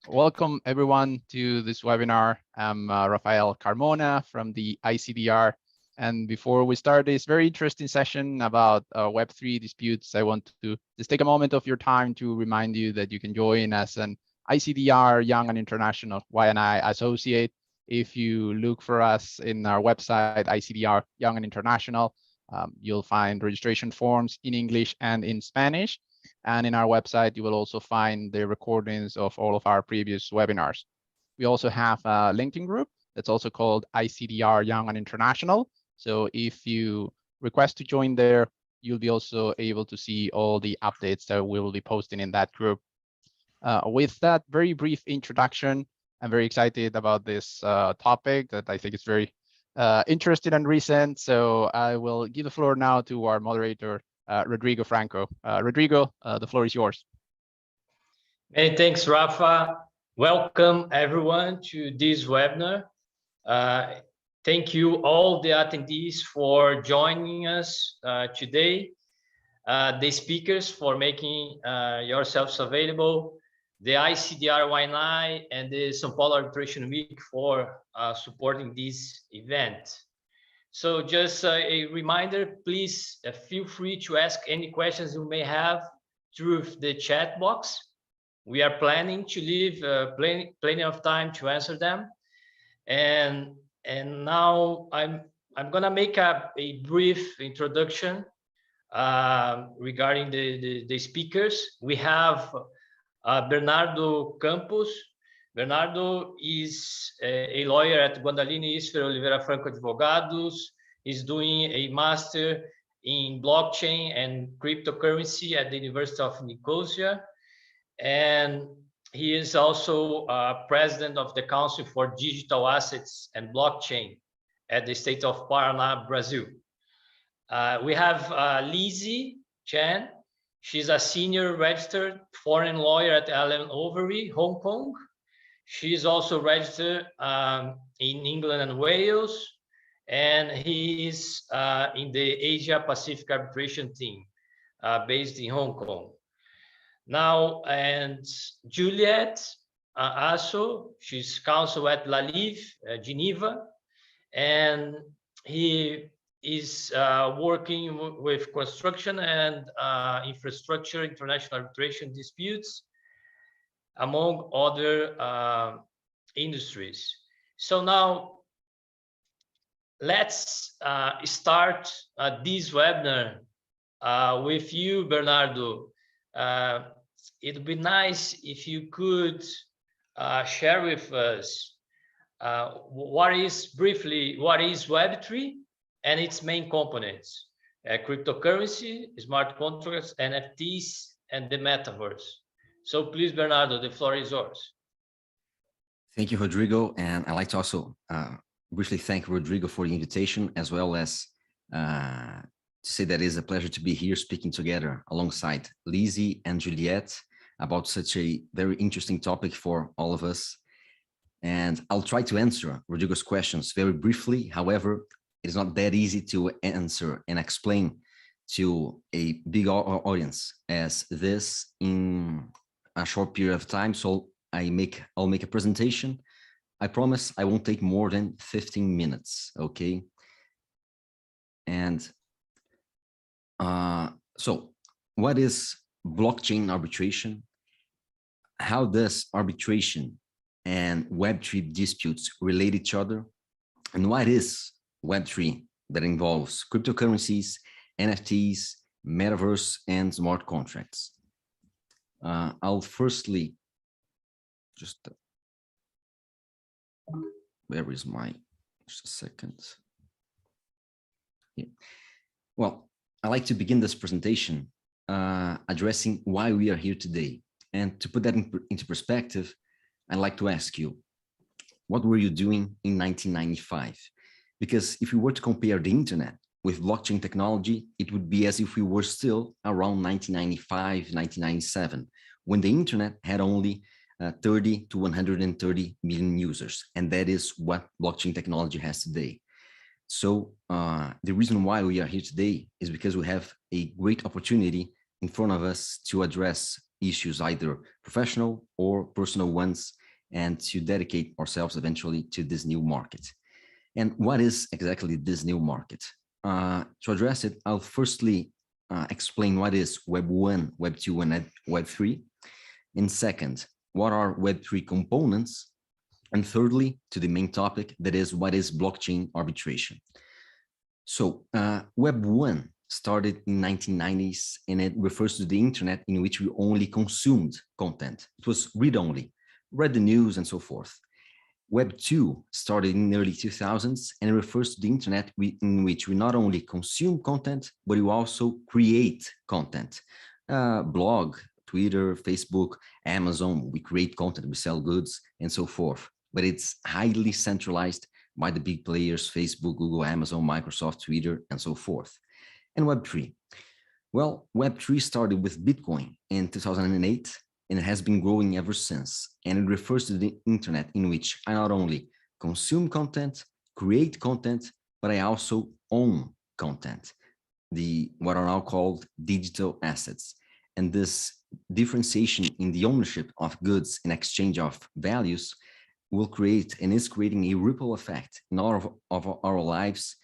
Welcome everyone to this webinar. I'm Rafael Carmona from the ICDR. And before we start this very interesting session about Web3 disputes, I want to just take a moment of your time to remind you that you can join as an ICDR Young and International YNI associate. If you look for us in our website, ICDR Young and International, you'll find registration forms in English and in Spanish. And in our website, you will also find the recordings of all of our previous webinars. We also have a LinkedIn group that's also called ICDR Young and International. So if you request to join there, you'll be also able to see all the updates that we will be posting in that group. With that very brief introduction, I'm very excited about this topic that I think is very interesting and recent. So I will give the floor now to our moderator, Rodrigo Franco. Rodrigo, the floor is yours. Many thanks, Rafa. Welcome everyone to this webinar. Thank you all the attendees for joining us today. The speakers for making yourselves available, the ICDR YNI and the São Paulo Arbitration Week for supporting this event. So just a reminder, please feel free to ask any questions you may have through the chat box. We are planning to leave plenty of time to answer them. And now I'm gonna make a brief introduction regarding the speakers. We have Bernardo Campos. Bernardo is a lawyer at Guandalini, Isfer, Oliveira, Franco, Advogados. He's doing a master in blockchain and cryptocurrency at the University of Nicosia. And he is also president of the Council for Digital Assets and Blockchain at the state of Paraná, Brazil. We have Lizzie Chen. She's a senior registered foreign lawyer at Allen Overy, Hong Kong. She is also registered in England and Wales, and he is in the Asia Pacific Arbitration team based in Hong Kong. Now, and Juliet Asso, she's counsel at La Live, Geneva, and he is working with construction and infrastructure international arbitration disputes, among other industries. So now let's start this webinar with you, Bernardo. It would be nice if you could share with us what is Web3 and its main components, cryptocurrency, smart contracts, NFTs, and the Metaverse. So please, Bernardo, the floor is yours. Thank you, Rodrigo. And I'd like to also briefly thank Rodrigo for the invitation, as well as to say that it is a pleasure to be here speaking together alongside Lizzie and Juliet about such a very interesting topic for all of us. And I'll try to answer Rodrigo's questions very briefly. However, it's not that easy to answer and explain to a big audience as this in a short period of time. So I'll make a presentation. I promise I won't take more than 15 minutes, okay? And so what is blockchain arbitration? How does arbitration and Web3 disputes relate each other? And what is Web3 that involves cryptocurrencies, NFTs, Metaverse, and smart contracts? I'll firstly just, where is my, just a second. Yeah. Well, I'd like to begin this presentation addressing why we are here today. And to put that into perspective, I'd like to ask you, what were you doing in 1995? Because if we were to compare the internet with blockchain technology, it would be as if we were still around 1995, 1997, when the internet had only 30 to 130 million users. And that is what blockchain technology has today. So the reason why we are here today is because we have a great opportunity in front of us to address issues, either professional or personal ones, and to dedicate ourselves eventually to this new market. And what is exactly this new market? To address it, I'll firstly explain what is Web 1, Web 2, and Web 3. And second, what are Web 3 components? And thirdly, to the main topic, that is, what is blockchain arbitration? So Web 1 started in 1990s, and it refers to the internet in which we only consumed content. It was read-only, read the news and so forth. Web 2 started in the early 2000s, and it refers to the internet in which we not only consume content, but we also create content. Blog, Twitter, Facebook, Amazon, we create content, we sell goods, and so forth. But it's highly centralized by the big players, Facebook, Google, Amazon, Microsoft, Twitter, and so forth. And Web 3. Well, Web 3 started with Bitcoin in 2008, and it has been growing ever since. And it refers to the internet in which I not only consume content, create content, but I also own content, what are now called digital assets. And this differentiation in the ownership of goods in exchange of values will create and is creating a ripple effect in all of our lives.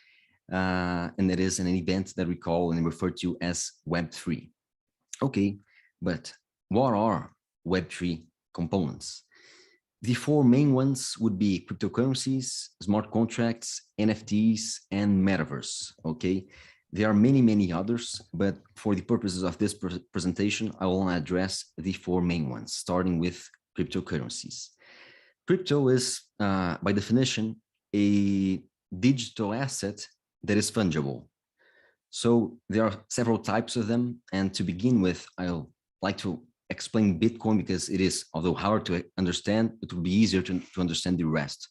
And that is an event that we call and refer to as Web3. Okay, but what are Web3 components? The four main ones would be cryptocurrencies, smart contracts, NFTs, and Metaverse, okay? There are many, many others, but for the purposes of this presentation, I will address the four main ones, starting with cryptocurrencies. Crypto is, by definition, a digital asset that is fungible. So there are several types of them. And to begin with, I'll like to explain Bitcoin because it is, although hard to understand, it will be easier to understand the rest.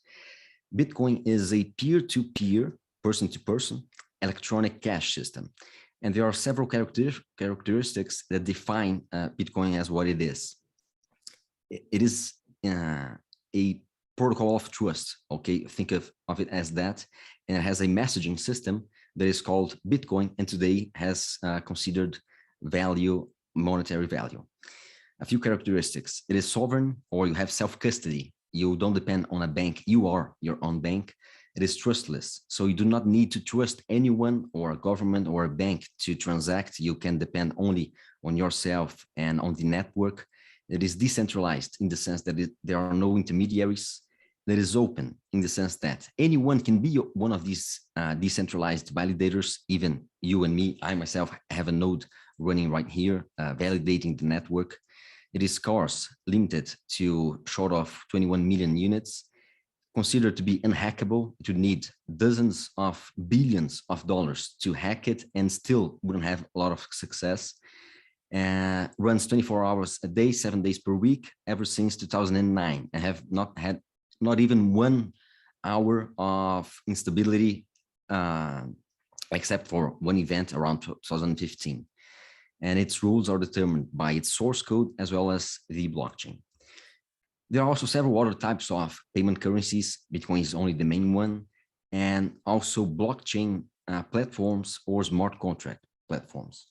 Bitcoin is a peer-to-peer, person-to-person electronic cash system. And there are several characteristics that define Bitcoin as what it is. It is a protocol of trust, okay? Think of it as that. And it has a messaging system that is called Bitcoin, and today has considered value, monetary value. A few characteristics: it is sovereign, or you have self-custody. You don't depend on a bank, you are your own bank. It is trustless, so you do not need to trust anyone or a government or a bank to transact. You can depend only on yourself and on the network. It is decentralized in the sense that there are no intermediaries. That is open in the sense that anyone can be one of these decentralized validators, even you and me. I myself have a node running right here, validating the network. It is scarce, limited to short of 21 million units, considered to be unhackable. It would need dozens of billions of dollars to hack it and still wouldn't have a lot of success. Runs 24 hours a day, 7 days per week, ever since 2009. I have not had not even 1 hour of instability, except for one event around 2015. And its rules are determined by its source code as well as the blockchain. There are also several other types of payment currencies. Bitcoin is only the main one, and also blockchain platforms or smart contract platforms.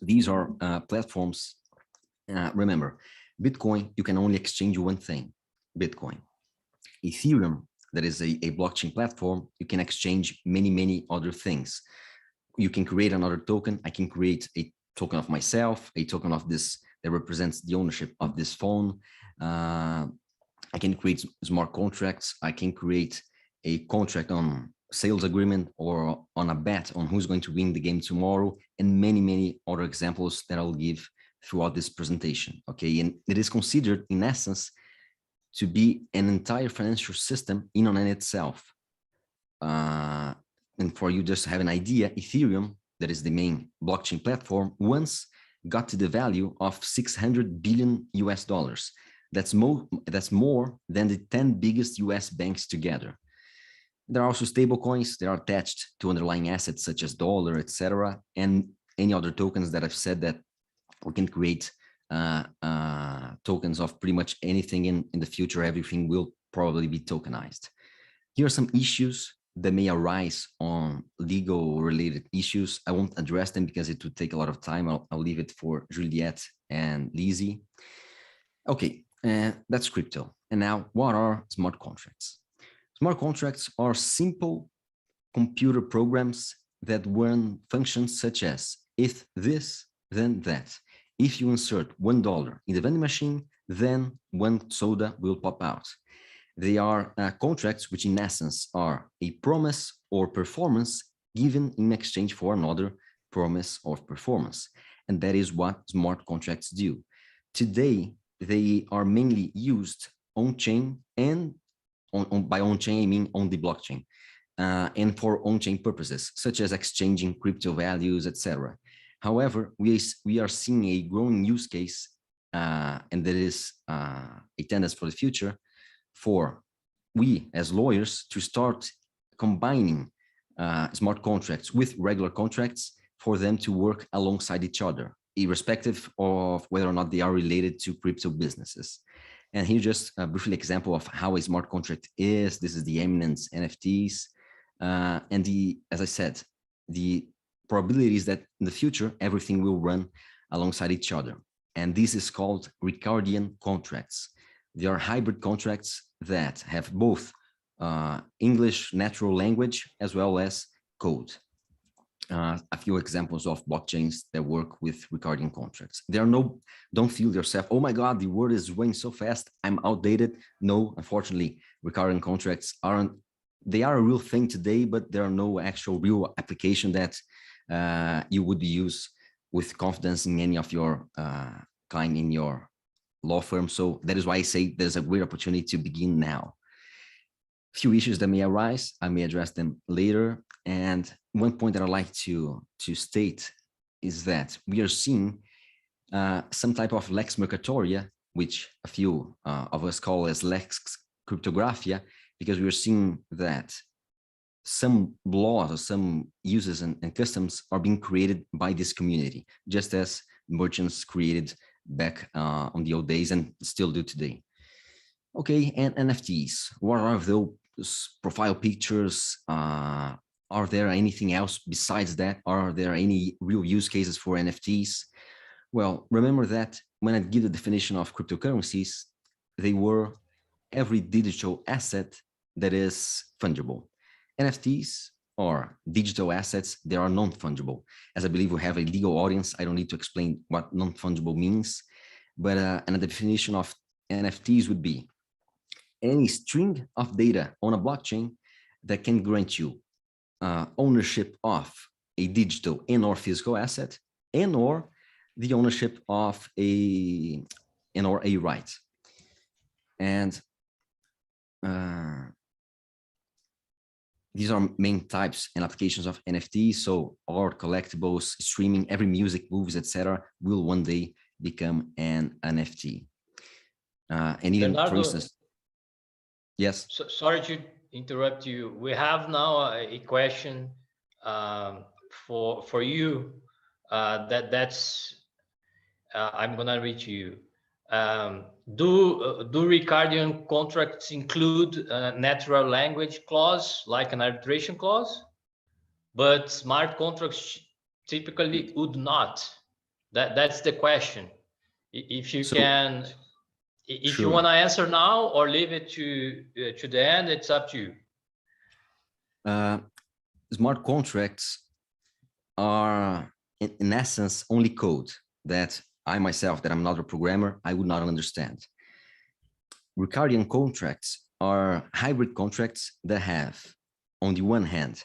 These are platforms, remember, Bitcoin, you can only exchange one thing, Bitcoin. Ethereum, that is a blockchain platform, you can exchange many, many other things. You can create another token. I can create a token of myself, a token of this that represents the ownership of this phone. I can create smart contracts. I can create a contract on sales agreement or on a bet on who's going to win the game tomorrow, and many, many other examples that I'll give throughout this presentation, okay? And it is considered, in essence, to be an entire financial system in and in itself. And for you just to have an idea, Ethereum, that is the main blockchain platform, once got to the value of $600 billion US. That's more than the 10 biggest US banks together. There are also stable coins that are attached to underlying assets such as dollar, etc., and any other tokens that I've said that we can create tokens of pretty much anything in the future. Everything will probably be tokenized. Here are some issues that may arise on legal related issues. I won't address them because it would take a lot of time. I'll leave it for Juliette and Lizzie. Okay, that's crypto. And now, what are smart contracts? Smart contracts are simple computer programs that run functions such as, if this, then that. If you insert $1 in the vending machine, then one soda will pop out. They are contracts which in essence are a promise or performance given in exchange for another promise or performance. And that is what smart contracts do. Today, they are mainly used on-chain, and by on-chain, I mean on the blockchain, and for on-chain purposes, such as exchanging crypto values, etc. However, we are seeing a growing use case, and there is a tendency for the future for we as lawyers to start combining smart contracts with regular contracts for them to work alongside each other, irrespective of whether or not they are related to crypto businesses. And here's just a brief example of how a smart contract is. This is the eminence NFTs. And as I said, the probability is that in the future, everything will run alongside each other. And this is called Ricardian contracts. They are hybrid contracts that have both English natural language as well as code. A few examples of blockchains that work with Ricardian contracts. Don't feel yourself, oh my God, the world is going so fast, I'm outdated. No, unfortunately, Ricardian contracts they are a real thing today, but there are no actual real application that you would use with confidence in any of your client in your law firm. So that is why I say there's a great opportunity to begin now. Few issues that may arise, I may address them later. And one point that I'd like to state is that we are seeing some type of lex mercatoria, which a few of us call as lex cryptographia, because we are seeing that some laws or some uses and customs are being created by this community, just as merchants created back on the old days and still do today. Okay, and NFTs, what are those profile pictures? Are there anything else besides that? Are there any real use cases for NFTs? Well, remember that when I give the definition of cryptocurrencies, they were every digital asset that is fungible. NFTs are digital assets that are non-fungible. As I believe we have a legal audience, I don't need to explain what non-fungible means, but and the definition of NFTs would be any string of data on a blockchain that can grant you ownership of a digital and or physical asset, and or the ownership of a right. And these are main types and applications of NFTs. So art, collectibles, streaming, every music, movies, etc., will one day become an NFT. And even, Bernardo, for instance, yes. So, sorry to interrupt you. We have now a question for you. I'm gonna read to you. Do Ricardian contracts include a natural language clause like an arbitration clause? But smart contracts typically would not. That's the question. If you can, if you want to answer now or leave it to the end, it's up to you. Smart contracts are in essence only code that I myself, that I'm not a programmer, I would not understand. Ricardian contracts are hybrid contracts that have, on the one hand,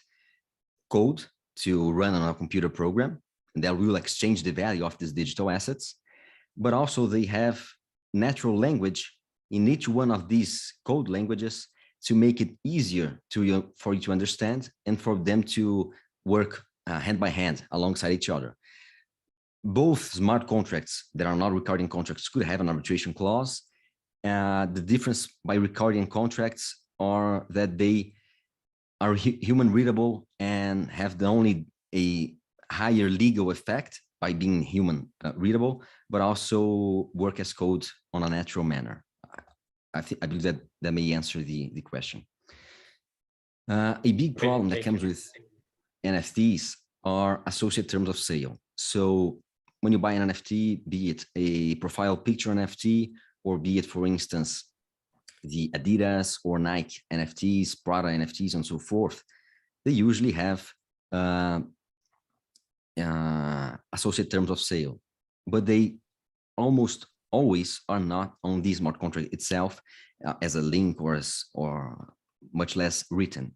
code to run on a computer program, and that will exchange the value of these digital assets, but also they have natural language in each one of these code languages to make it easier for you to understand and for them to work hand by hand alongside each other. Both smart contracts that are not Ricardian contracts could have an arbitration clause. The difference by Ricardian contracts are that they are human readable and have only a higher legal effect by being human readable, but also work as code on a natural manner. I believe that may answer the question. A big problem that comes with NFTs are associated terms of sale. So when you buy an NFT, be it a profile picture NFT, or be it, for instance, the Adidas or Nike NFTs, Prada NFTs, and so forth, they usually have associated terms of sale, but they almost always are not on the smart contract itself as a link or much less written.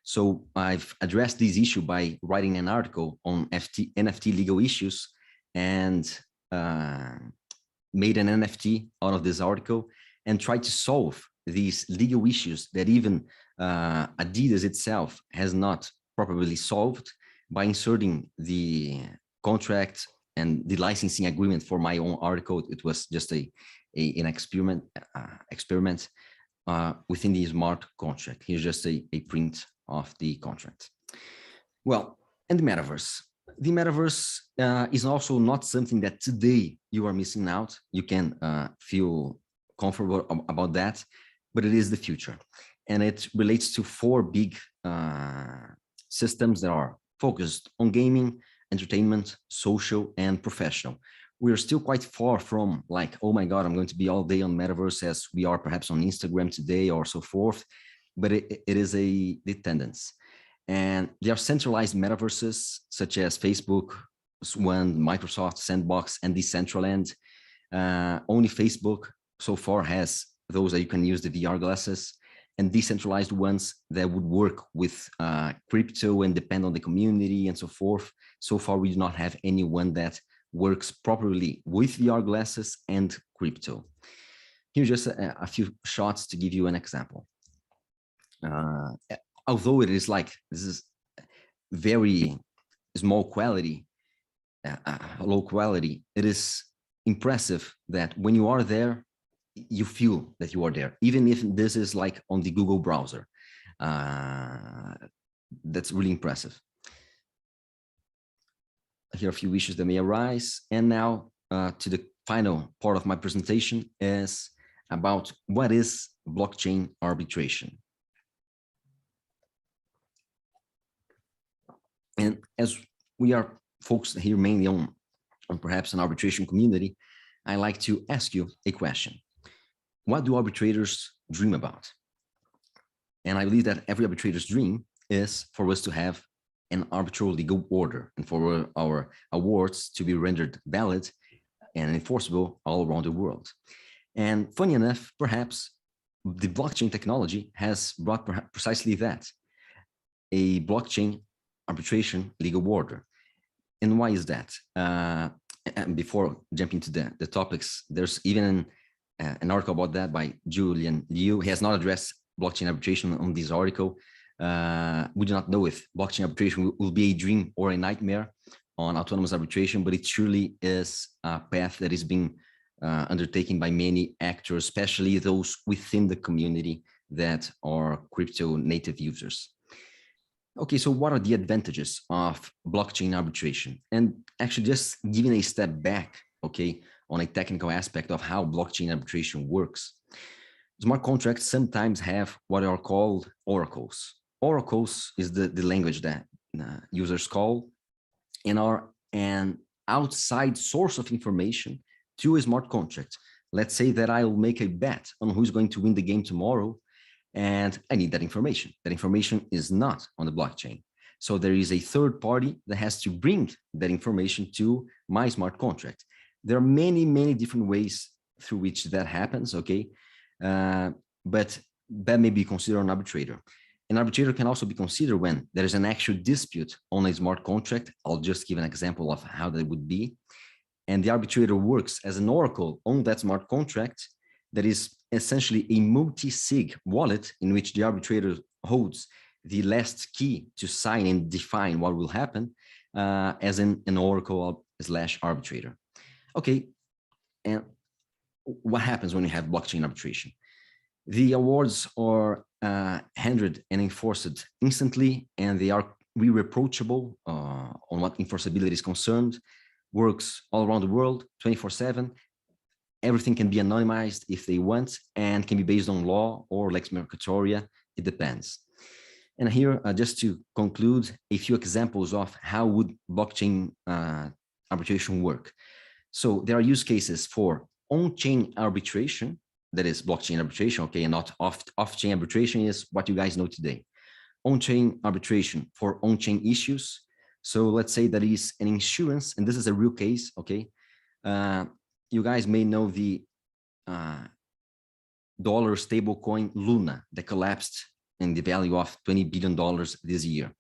So I've addressed this issue by writing an article on NFT legal issues and made an NFT out of this article and tried to solve these legal issues that even Adidas itself has not properly solved by inserting the contract and the licensing agreement for my own article. It was just an experiment within the smart contract. Here's just a print of the contract. Well, and the metaverse. The metaverse is also not something that today you are missing out. You can feel comfortable about that, but it is the future. And it relates to 4 big systems that are focused on gaming, entertainment, social, and professional. We are still quite far from like, oh my God, I'm going to be all day on metaverse as we are perhaps on Instagram today or so forth, but it is the tendency. And there are centralized metaverses such as Facebook, Swan, Microsoft, Sandbox, and Decentraland. Only Facebook so far has those that you can use the VR glasses, and decentralized ones that would work with crypto and depend on the community and so forth. So far, we do not have anyone that works properly with VR glasses and crypto. Here's just a few shots to give you an example. Although it is like, this is very small quality, low quality, it is impressive that when you are there, you feel that you are there, even if this is like on the Google browser. That's really impressive. Here are a few issues that may arise. And now to the final part of my presentation is about what is blockchain arbitration. And as we are focused here mainly on perhaps an arbitration community, I like to ask you a question. What do arbitrators dream about? And I believe that every arbitrator's dream is for us to have an arbitral legal order and for our awards to be rendered valid and enforceable all around the world. And funny enough, perhaps the blockchain technology has brought precisely that, a blockchain arbitration legal order. And why is that? And before jumping to the topics, there's even an article about that by Julian Liu. He has not addressed blockchain arbitration on this article. We do not know if blockchain arbitration will be a dream or a nightmare on autonomous arbitration, but it surely is a path that is being undertaken by many actors, especially those within the community that are crypto native users. Okay, so what are the advantages of blockchain arbitration? And actually just giving a step back, okay, on a technical aspect of how blockchain arbitration works. Smart contracts sometimes have what are called oracles. Oracles is the language that users call and are an outside source of information to a smart contract. Let's say that I'll make a bet on who's going to win the game tomorrow, and I need that information. That information is not on the blockchain. So there is a third party that has to bring that information to my smart contract. There are many, many different ways through which that happens, okay? But that may be considered an arbitrator. An arbitrator can also be considered when there is an actual dispute on a smart contract. I'll just give an example of how that would be. And the arbitrator works as an oracle on that smart contract that is essentially a multi-sig wallet in which the arbitrator holds the last key to sign and define what will happen as an oracle / arbitrator. Okay, and what happens when you have blockchain arbitration? The awards are handled and enforced instantly, and they are irreproachable on what enforceability is concerned, works all around the world, 24/7. Everything can be anonymized if they want, and can be based on law or lex mercatoria. It depends. And here, just to conclude, a few examples of how would blockchain arbitration work. So there are use cases for on-chain arbitration, that is blockchain arbitration, okay, and not off-chain arbitration is what you guys know today. On-chain arbitration for on-chain issues. So let's say that is an insurance, and this is a real case, okay? You guys may know the dollar stablecoin Luna that collapsed in the value of $20 billion this year.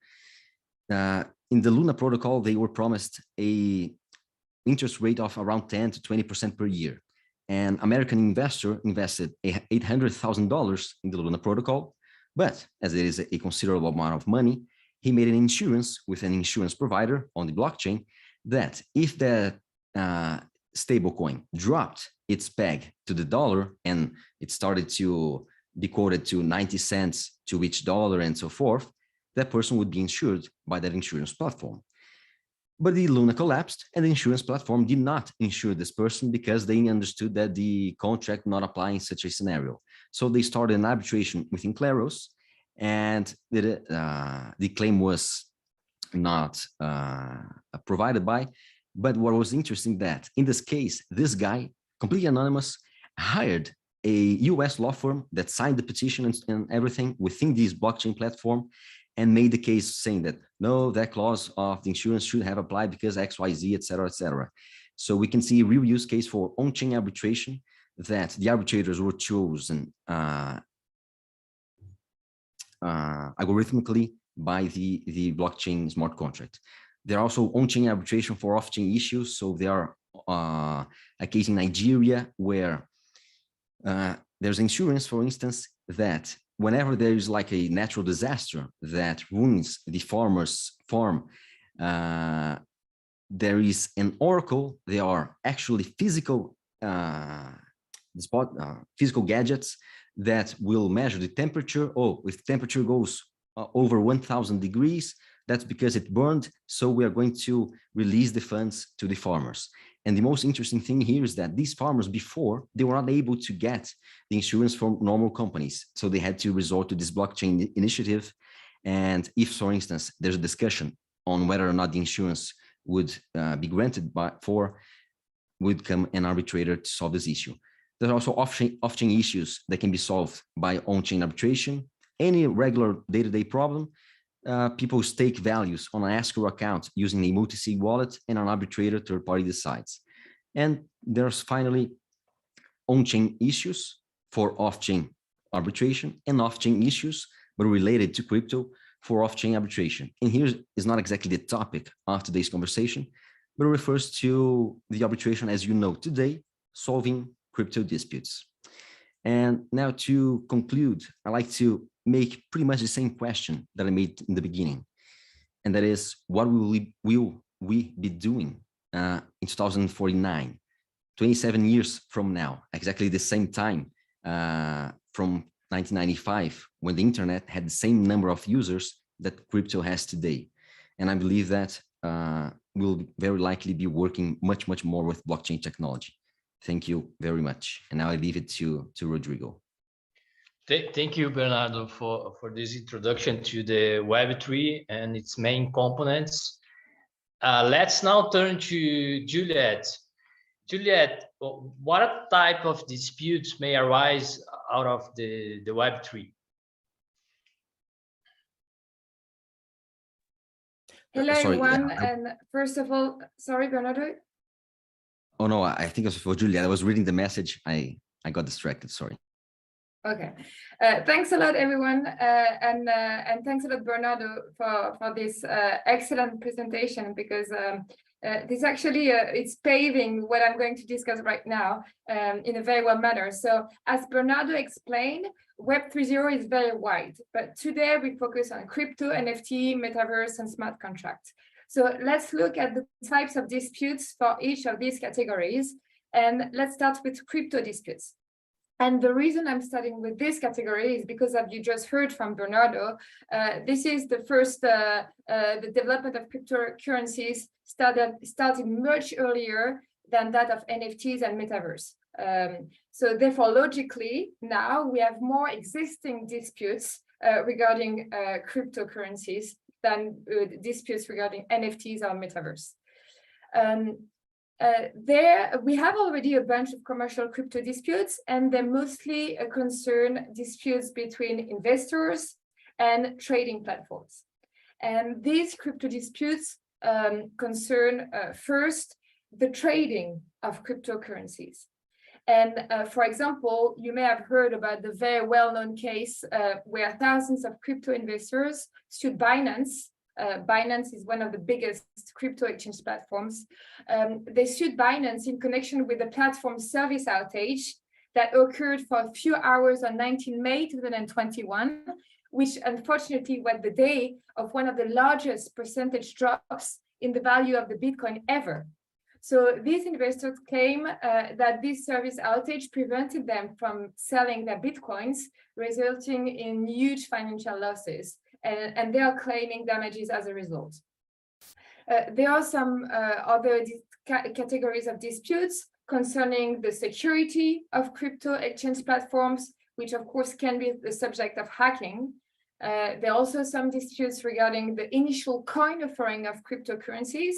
In the Luna protocol, they were promised a interest rate of around 10 to 20% per year. An American investor invested $800,000 in the Luna protocol, but as it is a considerable amount of money, he made an insurance with an insurance provider on the blockchain that if the stablecoin dropped its peg to the dollar and it started to be quoted to 90 cents to each dollar and so forth, that person would be insured by that insurance platform. But the Luna collapsed and the insurance platform did not insure this person because they understood that the contract not apply in such a scenario. So they started an arbitration within Claros, and the claim was not provided by. But what was interesting that in this case, this guy, completely anonymous, hired a US law firm that signed the petition and everything within this blockchain platform and made the case saying that, no, that clause of the insurance should have applied because X, Y, Z, et cetera, et cetera. So we can see a real use case for on-chain arbitration that the arbitrators were chosen algorithmically by the blockchain smart contract. There are also on-chain arbitration for off-chain issues. So there are a case in Nigeria where there's insurance, for instance, that whenever there is like a natural disaster that ruins the farmer's farm, there is an oracle. There are actually physical physical gadgets that will measure the temperature. Oh, if temperature goes over 1,000 degrees, that's because it burned. So we are going to release the funds to the farmers. And the most interesting thing here is that these farmers before, they were not able to get the insurance from normal companies. So they had to resort to this blockchain initiative. And if, for instance, there's a discussion on whether or not the insurance would be granted would come an arbitrator to solve this issue. There are also off-chain issues that can be solved by on-chain arbitration. Any regular day-to-day problem, people stake values on an escrow account using a multi-sig wallet, and an arbitrator third-party decides. And there's finally on-chain issues for off-chain arbitration and off-chain issues, but related to crypto for off-chain arbitration. And here is not exactly the topic of today's conversation, but it refers to the arbitration as you know today, solving crypto disputes. And now to conclude, I like to make pretty much the same question that I made in the beginning. And that is, what will we be doing in 2049, 27 years from now, exactly the same time from 1995, when the internet had the same number of users that crypto has today. And I believe that we'll very likely be working much, much more with blockchain technology. Thank you very much. And now I leave it to Rodrigo. Thank you, Bernardo, for this introduction to the Web3 and its main components. Let's now turn to Juliet. Juliet, what type of disputes may arise out of the Web3? Hello, everyone. And first of all, sorry, Bernardo. Oh, no, I think it was for Juliet. I was reading the message. I got distracted, sorry. Okay, thanks a lot, everyone, and thanks a lot, Bernardo, for this excellent presentation, because this actually it's paving what I'm going to discuss right now in a very well manner. So, as Bernardo explained, Web 3.0 is very wide, but today we focus on crypto, NFT, metaverse, and smart contracts. So let's look at the types of disputes for each of these categories, and let's start with crypto disputes. And the reason I'm starting with this category is because, as you just heard from Bernardo, this is the first, the development of cryptocurrencies started much earlier than that of NFTs and Metaverse. So therefore, logically, now we have more existing disputes regarding cryptocurrencies than disputes regarding NFTs or Metaverse. There we have already a bunch of commercial crypto disputes, and they mostly concern disputes between investors and trading platforms. And these crypto disputes concern first the trading of cryptocurrencies. And for example, you may have heard about the very well-known case where thousands of crypto investors sued Binance. Binance is one of the biggest crypto exchange platforms. They sued Binance in connection with the platform service outage that occurred for a few hours on 19 May 2021, which unfortunately was the day of one of the largest percentage drops in the value of the Bitcoin ever. So these investors claim that this service outage prevented them from selling their Bitcoins, resulting in huge financial losses, and they are claiming damages as a result. There are some other categories of disputes concerning the security of crypto exchange platforms, which of course can be the subject of hacking. There are also some disputes regarding the initial coin offering of cryptocurrencies.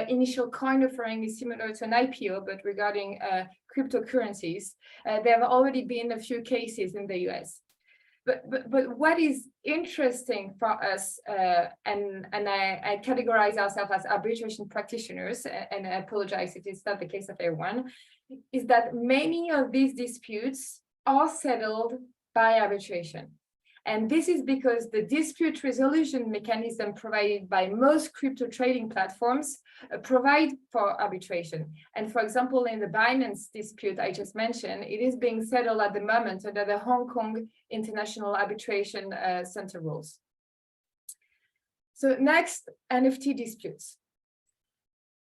Initial coin offering is similar to an IPO, but regarding cryptocurrencies, there have already been a few cases in the US. But what is interesting for us, and I categorize ourselves as arbitration practitioners, and I apologize if it's not the case of everyone, is that many of these disputes are settled by arbitration. And this is because the dispute resolution mechanism provided by most crypto trading platforms provide for arbitration. And for example, in the Binance dispute I just mentioned, it is being settled at the moment under the Hong Kong International Arbitration Center rules. So next, NFT disputes.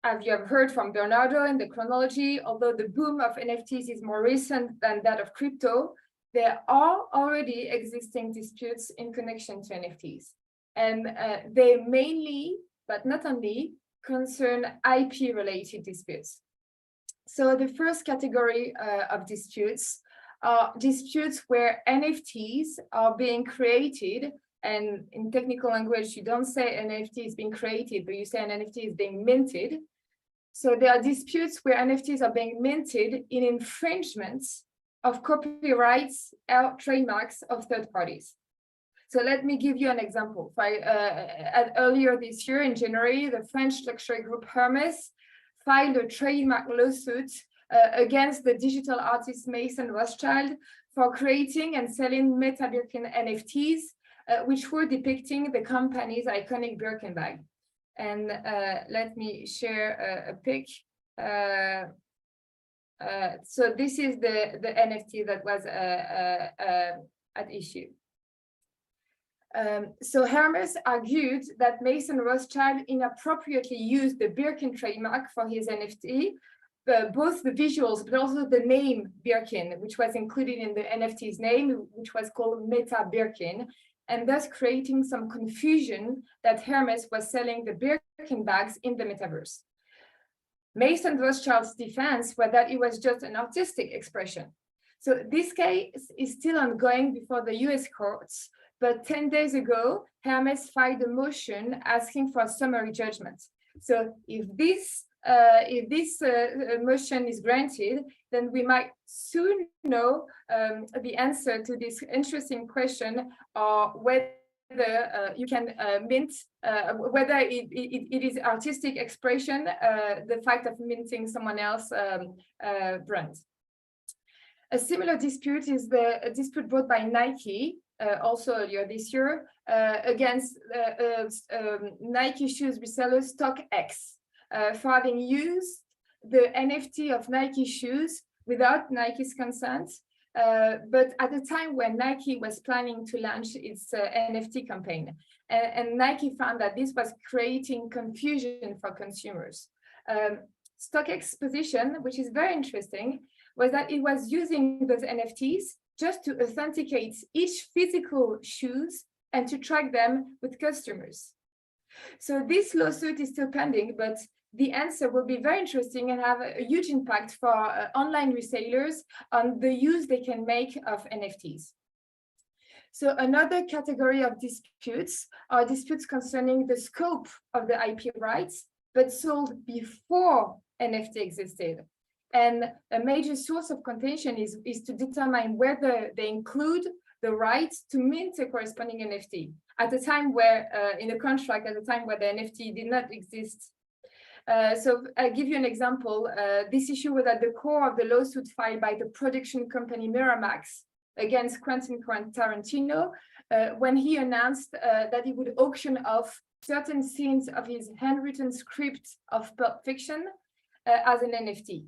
As you have heard from Bernardo in the chronology, although the boom of NFTs is more recent than that of crypto, there are already existing disputes in connection to NFTs. And they mainly, but not only, concern IP-related disputes. So the first category of disputes are disputes where NFTs are being created, and in technical language, you don't say NFT is being created, but you say an NFT is being minted. So there are disputes where NFTs are being minted in infringements of copyrights or trademarks of third parties. So let me give you an example. Earlier this year in January, the French luxury group Hermes filed a trademark lawsuit against the digital artist Mason Rothschild for creating and selling Meta Birkin NFTs, which were depicting the company's iconic Birkin bag. And let me share a pic. So this is the NFT that was at issue. So Hermes argued that Mason Rothschild inappropriately used the Birkin trademark for his NFT, both the visuals, but also the name Birkin, which was included in the NFT's name, which was called Meta Birkin, and thus creating some confusion that Hermes was selling the Birkin bags in the metaverse. Mason Rothschild's defense was that it was just an artistic expression. So this case is still ongoing before the US courts, but 10 days ago, Hermes filed a motion asking for a summary judgment. So if this motion is granted, then we might soon know the answer to this interesting question, or whether you can mint, whether it is artistic expression, the fact of minting someone else's brand. A similar dispute is a dispute brought by Nike, also earlier this year, against Nike shoes reseller StockX for having used the NFT of Nike shoes without Nike's consent. But at the time when Nike was planning to launch its NFT campaign, and Nike found that this was creating confusion for consumers. StockX's position, which is very interesting, was that it was using those NFTs just to authenticate each physical shoes and to track them with customers. So this lawsuit is still pending, but the answer will be very interesting and have a huge impact for online resellers on the use they can make of NFTs. So another category of disputes are disputes concerning the scope of the IP rights, but sold before NFT existed. And a major source of contention is to determine whether they include the right to mint a corresponding NFT at a time where, in a contract, at a time where the NFT did not exist. So I'll give you an example. This issue was at the core of the lawsuit filed by the production company Miramax against Quentin Tarantino, when he announced that he would auction off certain scenes of his handwritten script of Pulp Fiction as an NFT.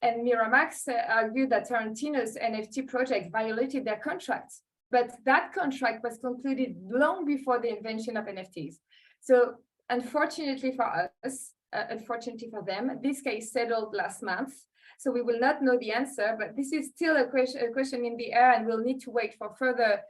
And Miramax argued that Tarantino's NFT project violated their contract, but that contract was concluded long before the invention of NFTs. So unfortunately for us, unfortunately for them, this case settled last month. So we will not know the answer, but this is still a question in the air, and we'll need to wait for further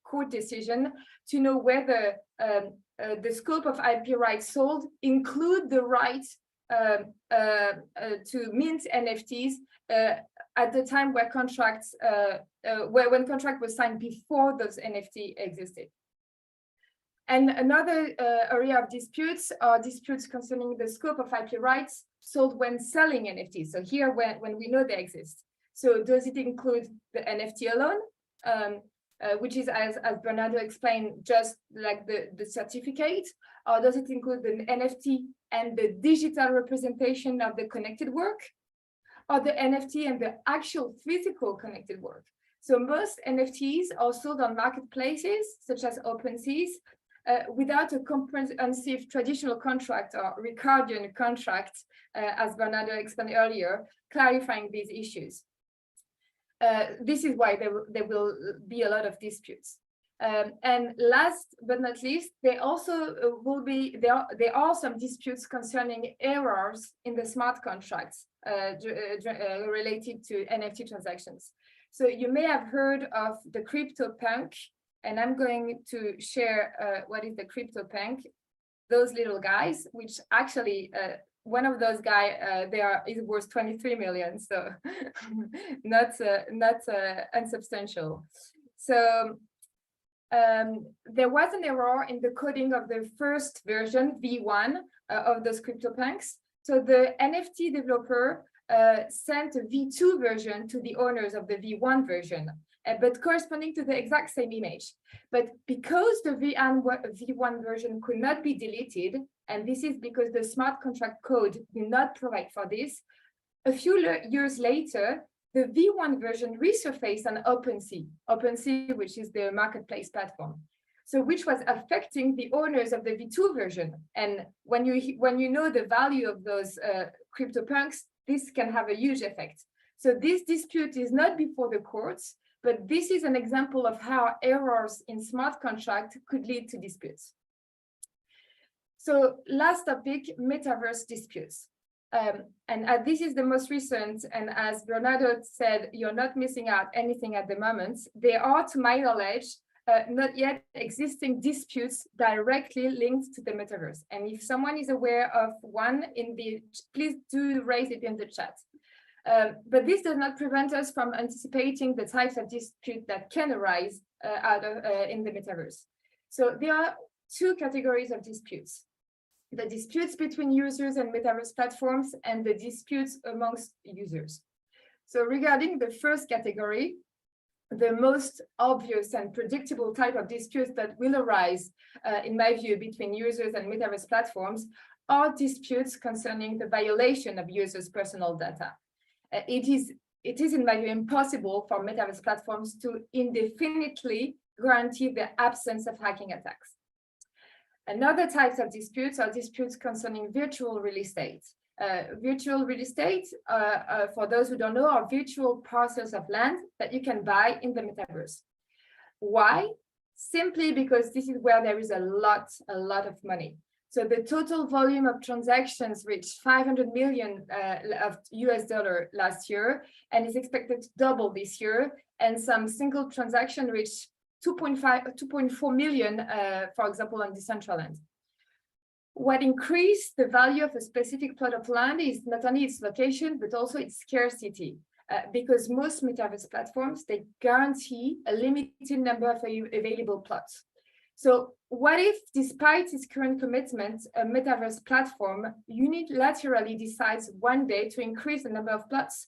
court decision to know whether the scope of IP rights sold include the right to mint NFTs at the time where contracts, when contract was signed before those NFT existed. And another area of disputes are disputes concerning the scope of IP rights sold when selling NFTs. So here, when we know they exist. So does it include the NFT alone, which is, as Bernardo explained, just like the certificate, or does it include the NFT and the digital representation of the connected work, or the NFT and the actual physical connected work? So most NFTs are sold on marketplaces, such as OpenSeas, without a comprehensive traditional contract or Ricardian contract, as Bernardo explained earlier, clarifying these issues. This is why there will be a lot of disputes. And last but not least, there are some disputes concerning errors in the smart contracts related to NFT transactions. So you may have heard of the CryptoPunk, and I'm going to share what is the CryptoPunk. Those little guys, which actually one of those guys, is worth 23 million, so not unsubstantial. So there was an error in the coding of the first version, V1, of those CryptoPunks. So the NFT developer sent a V2 version to the owners of the V1 version, but corresponding to the exact same image. But because the V1 version could not be deleted, and this is because the smart contract code did not provide for this, a few years later, the V1 version resurfaced on OpenSea, which is the marketplace platform. So which was affecting the owners of the V2 version. And when you know the value of those CryptoPunks, this can have a huge effect. So this dispute is not before the courts, but this is an example of how errors in smart contract could lead to disputes. So last topic, metaverse disputes. And this is the most recent, and as Bernardo said, you're not missing out anything at the moment. There are, to my knowledge, not yet existing disputes directly linked to the metaverse. And if someone is aware of one, please do raise it in the chat. But this does not prevent us from anticipating the types of dispute that can arise in the metaverse. So there are two categories of disputes: the disputes between users and metaverse platforms, and the disputes amongst users. So regarding the first category, the most obvious and predictable type of disputes that will arise, in my view, between users and metaverse platforms are disputes concerning the violation of users' personal data. It is, in my view, impossible for metaverse platforms to indefinitely guarantee the absence of hacking attacks. Another types of disputes are disputes concerning virtual real estate. Virtual real estate, for those who don't know, are virtual parcels of land that you can buy in the metaverse. Why? Simply because this is where there is a lot of money. So the total volume of transactions reached 500 million of US dollar last year, and is expected to double this year. And some single transaction reached 2.4 million, for example, on Decentraland. What increased the value of a specific plot of land is not only its location, but also its scarcity. because most metaverse platforms, they guarantee a limited number of available plots. So what if, despite its current commitment, a metaverse platform unilaterally decides one day to increase the number of plots?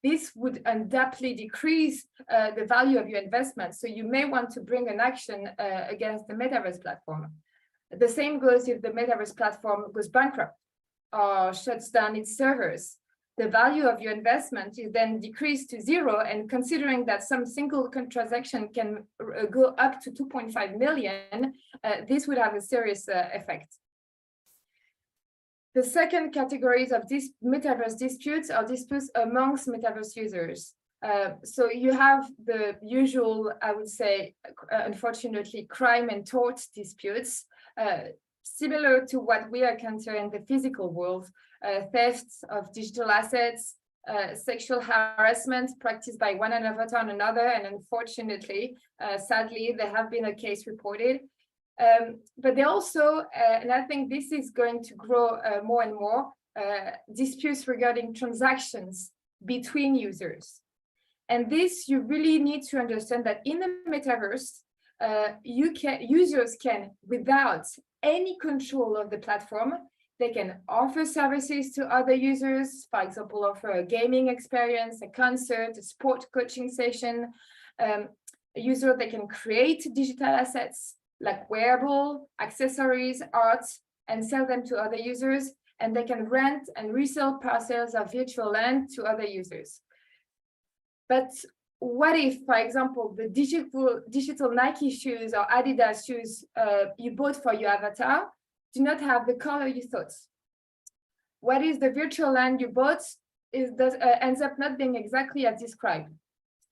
This would undoubtedly decrease the value of your investment. So you may want to bring an action against the metaverse platform. The same goes if the metaverse platform goes bankrupt or shuts down its servers. The value of your investment is then decreased to zero, and considering that some single transaction can go up to 2.5 million, this would have a serious effect. The second categories of these metaverse disputes are disputes amongst metaverse users. So you have the usual, I would say, unfortunately, crime and tort disputes, similar to what we encounter in the physical world. Thefts of digital assets, sexual harassment practiced by one avatar on another, and unfortunately, sadly, there have been a case reported. But there also, and I think this is going to grow more and more, disputes regarding transactions between users. And this, you really need to understand that in the metaverse, users can, without any control of the platform, they can offer services to other users, for example, offer a gaming experience, a concert, a sport coaching session. A user, they can create digital assets like wearable, accessories, art, and sell them to other users. And they can rent and resell parcels of virtual land to other users. But what if, for example, the digital Nike shoes or Adidas shoes you bought for your avatar do not have the color you thought? What is the virtual land you bought ends up not being exactly as described?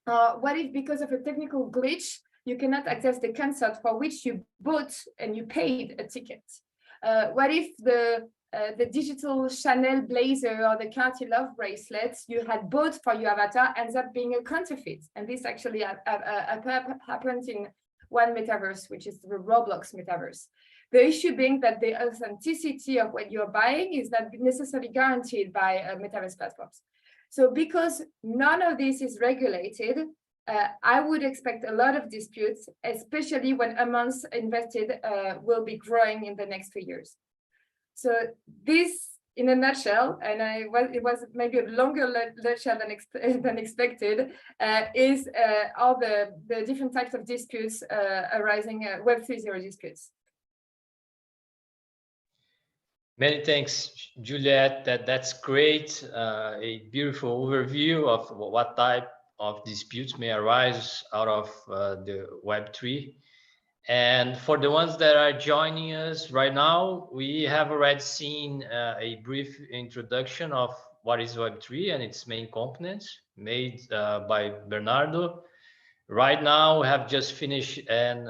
What if, because of a technical glitch, you cannot access the concert for which you bought and you paid a ticket? What if the digital Chanel blazer or the Cartier Love bracelet you had bought for your avatar ends up being a counterfeit? And this actually happened in one metaverse, which is the Roblox metaverse. The issue being that the authenticity of what you're buying is not necessarily guaranteed by metaverse platforms. So because none of this is regulated, I would expect a lot of disputes, especially when amounts invested will be growing in the next few years. So this, in a nutshell, and it was maybe a longer nutshell than expected, is all the different types of disputes arising, Web 3.0 disputes. Many thanks, Juliette. That's great. A beautiful overview of what type of disputes may arise out of the Web3. And for the ones that are joining us right now, we have already seen a brief introduction of what is Web3 and its main components made by Bernardo. Right now, we have just finished an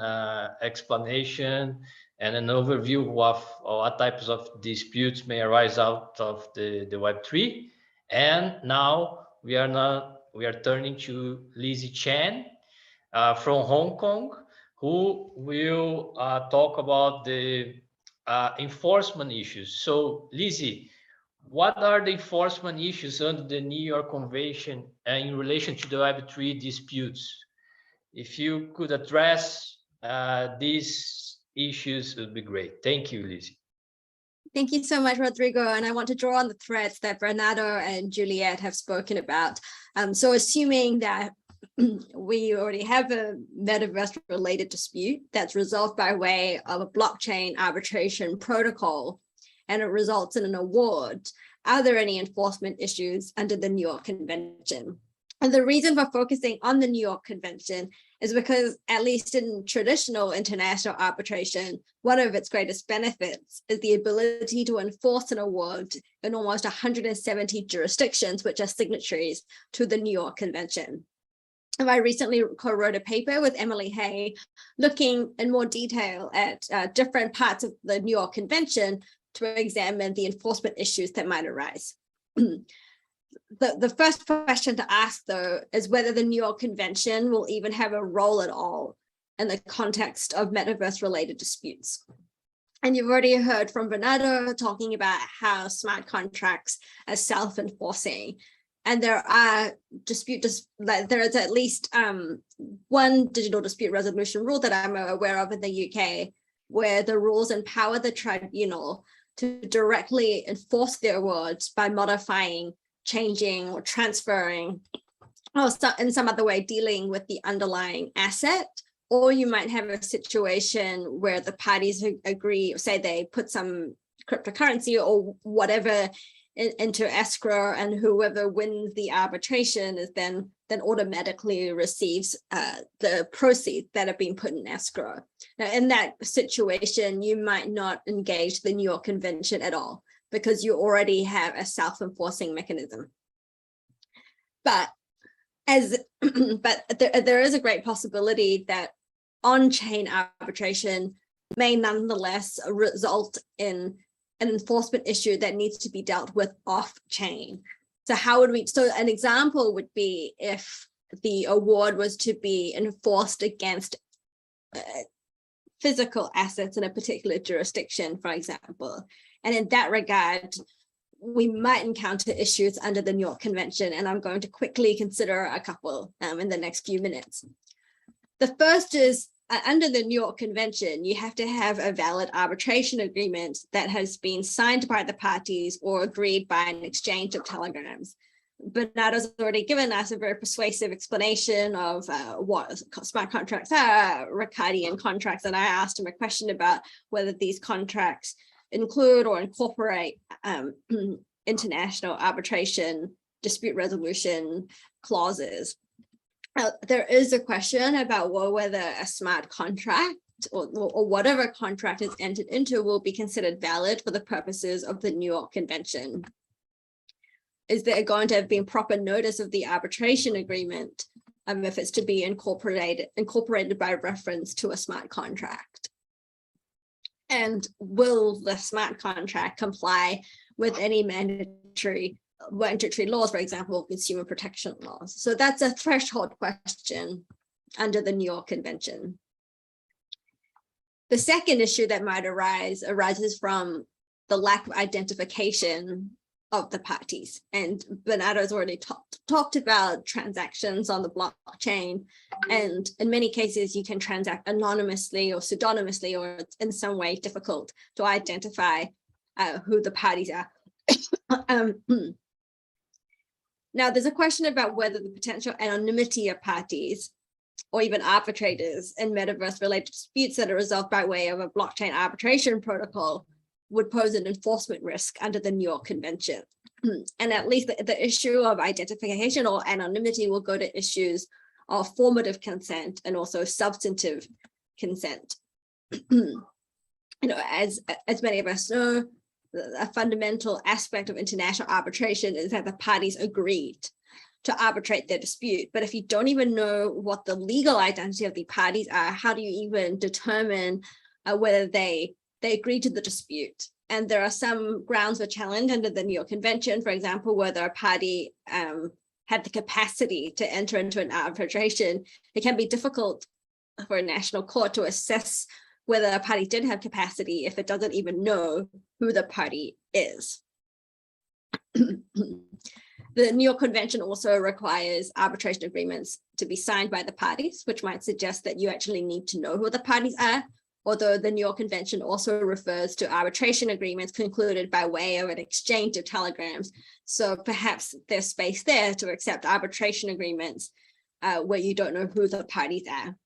explanation and an overview of what types of disputes may arise out of the Web3. And now we are turning to Lizzie Chen from Hong Kong, who will talk about the enforcement issues. So Lizzie, what are the enforcement issues under the New York Convention in relation to the Web3 disputes? If you could address these issues, it would be great. Thank you, Lizzie. Thank you so much, Rodrigo. And I want to draw on the threads that Bernardo and Juliette have spoken about. So assuming that we already have a metaverse-related dispute that's resolved by way of a blockchain arbitration protocol, and it results in an award, are there any enforcement issues under the New York Convention? And the reason for focusing on the New York Convention is because, at least in traditional international arbitration, one of its greatest benefits is the ability to enforce an award in almost 170 jurisdictions which are signatories to the New York Convention. And I recently co-wrote a paper with Emily Hay looking in more detail at different parts of the New York Convention to examine the enforcement issues that might arise. The first question to ask, though, is whether the New York Convention will even have a role at all in the context of metaverse-related disputes. And you've already heard from Bernardo talking about how smart contracts are self-enforcing. And there are there is at least one digital dispute resolution rule that I'm aware of in the UK, where the rules empower the tribunal to directly enforce the awards by modifying, changing, or transferring, or in some other way dealing with the underlying asset. Or you might have a situation where the parties agree, say they put some cryptocurrency or whatever into escrow, and whoever wins the arbitration is then automatically receives the proceeds that have been put in escrow. Now, in that situation, you might not engage the New York Convention at all because you already have a self-enforcing mechanism. But there is a great possibility that on-chain arbitration may nonetheless result in an enforcement issue that needs to be dealt with off-chain. So how would we, so an example would be if the award was to be enforced against physical assets in a particular jurisdiction, for example. And in that regard, we might encounter issues under the New York Convention, and I'm going to quickly consider a couple in the next few minutes. The first is, under the New York Convention, you have to have a valid arbitration agreement that has been signed by the parties or agreed by an exchange of telegrams. Bernardo's already given us a very persuasive explanation of what smart contracts are, Ricardian contracts, and I asked him a question about whether these contracts include or incorporate international arbitration, dispute resolution clauses. There is a question about whether a smart contract or whatever contract is entered into will be considered valid for the purposes of the New York Convention. Is there going to have been proper notice of the arbitration agreement if it's to be incorporated by reference to a smart contract? And will the smart contract comply with any mandatory laws, for example, consumer protection laws? So that's a threshold question under the New York Convention. The second issue that might arises from the lack of identification of the parties. And Bernardo's already talked about transactions on the blockchain. And in many cases, you can transact anonymously or pseudonymously, or it's in some way difficult to identify who the parties are. Now, there's a question about whether the potential anonymity of parties or even arbitrators in metaverse-related disputes that are resolved by way of a blockchain arbitration protocol would pose an enforcement risk under the New York Convention. And at least the issue of identification or anonymity will go to issues of formative consent and also substantive consent. As many of us know, a fundamental aspect of international arbitration is that the parties agreed to arbitrate their dispute. But if you don't even know what the legal identity of the parties are, how do you even determine whether they agreed to the dispute? And there are some grounds for challenge under the New York Convention, for example, whether a party had the capacity to enter into an arbitration. It can be difficult for a national court to assess whether a party did have capacity if it doesn't even know who the party is. The New York Convention also requires arbitration agreements to be signed by the parties, which might suggest that you actually need to know who the parties are, although the New York Convention also refers to arbitration agreements concluded by way of an exchange of telegrams. So perhaps there's space there to accept arbitration agreements where you don't know who the parties are.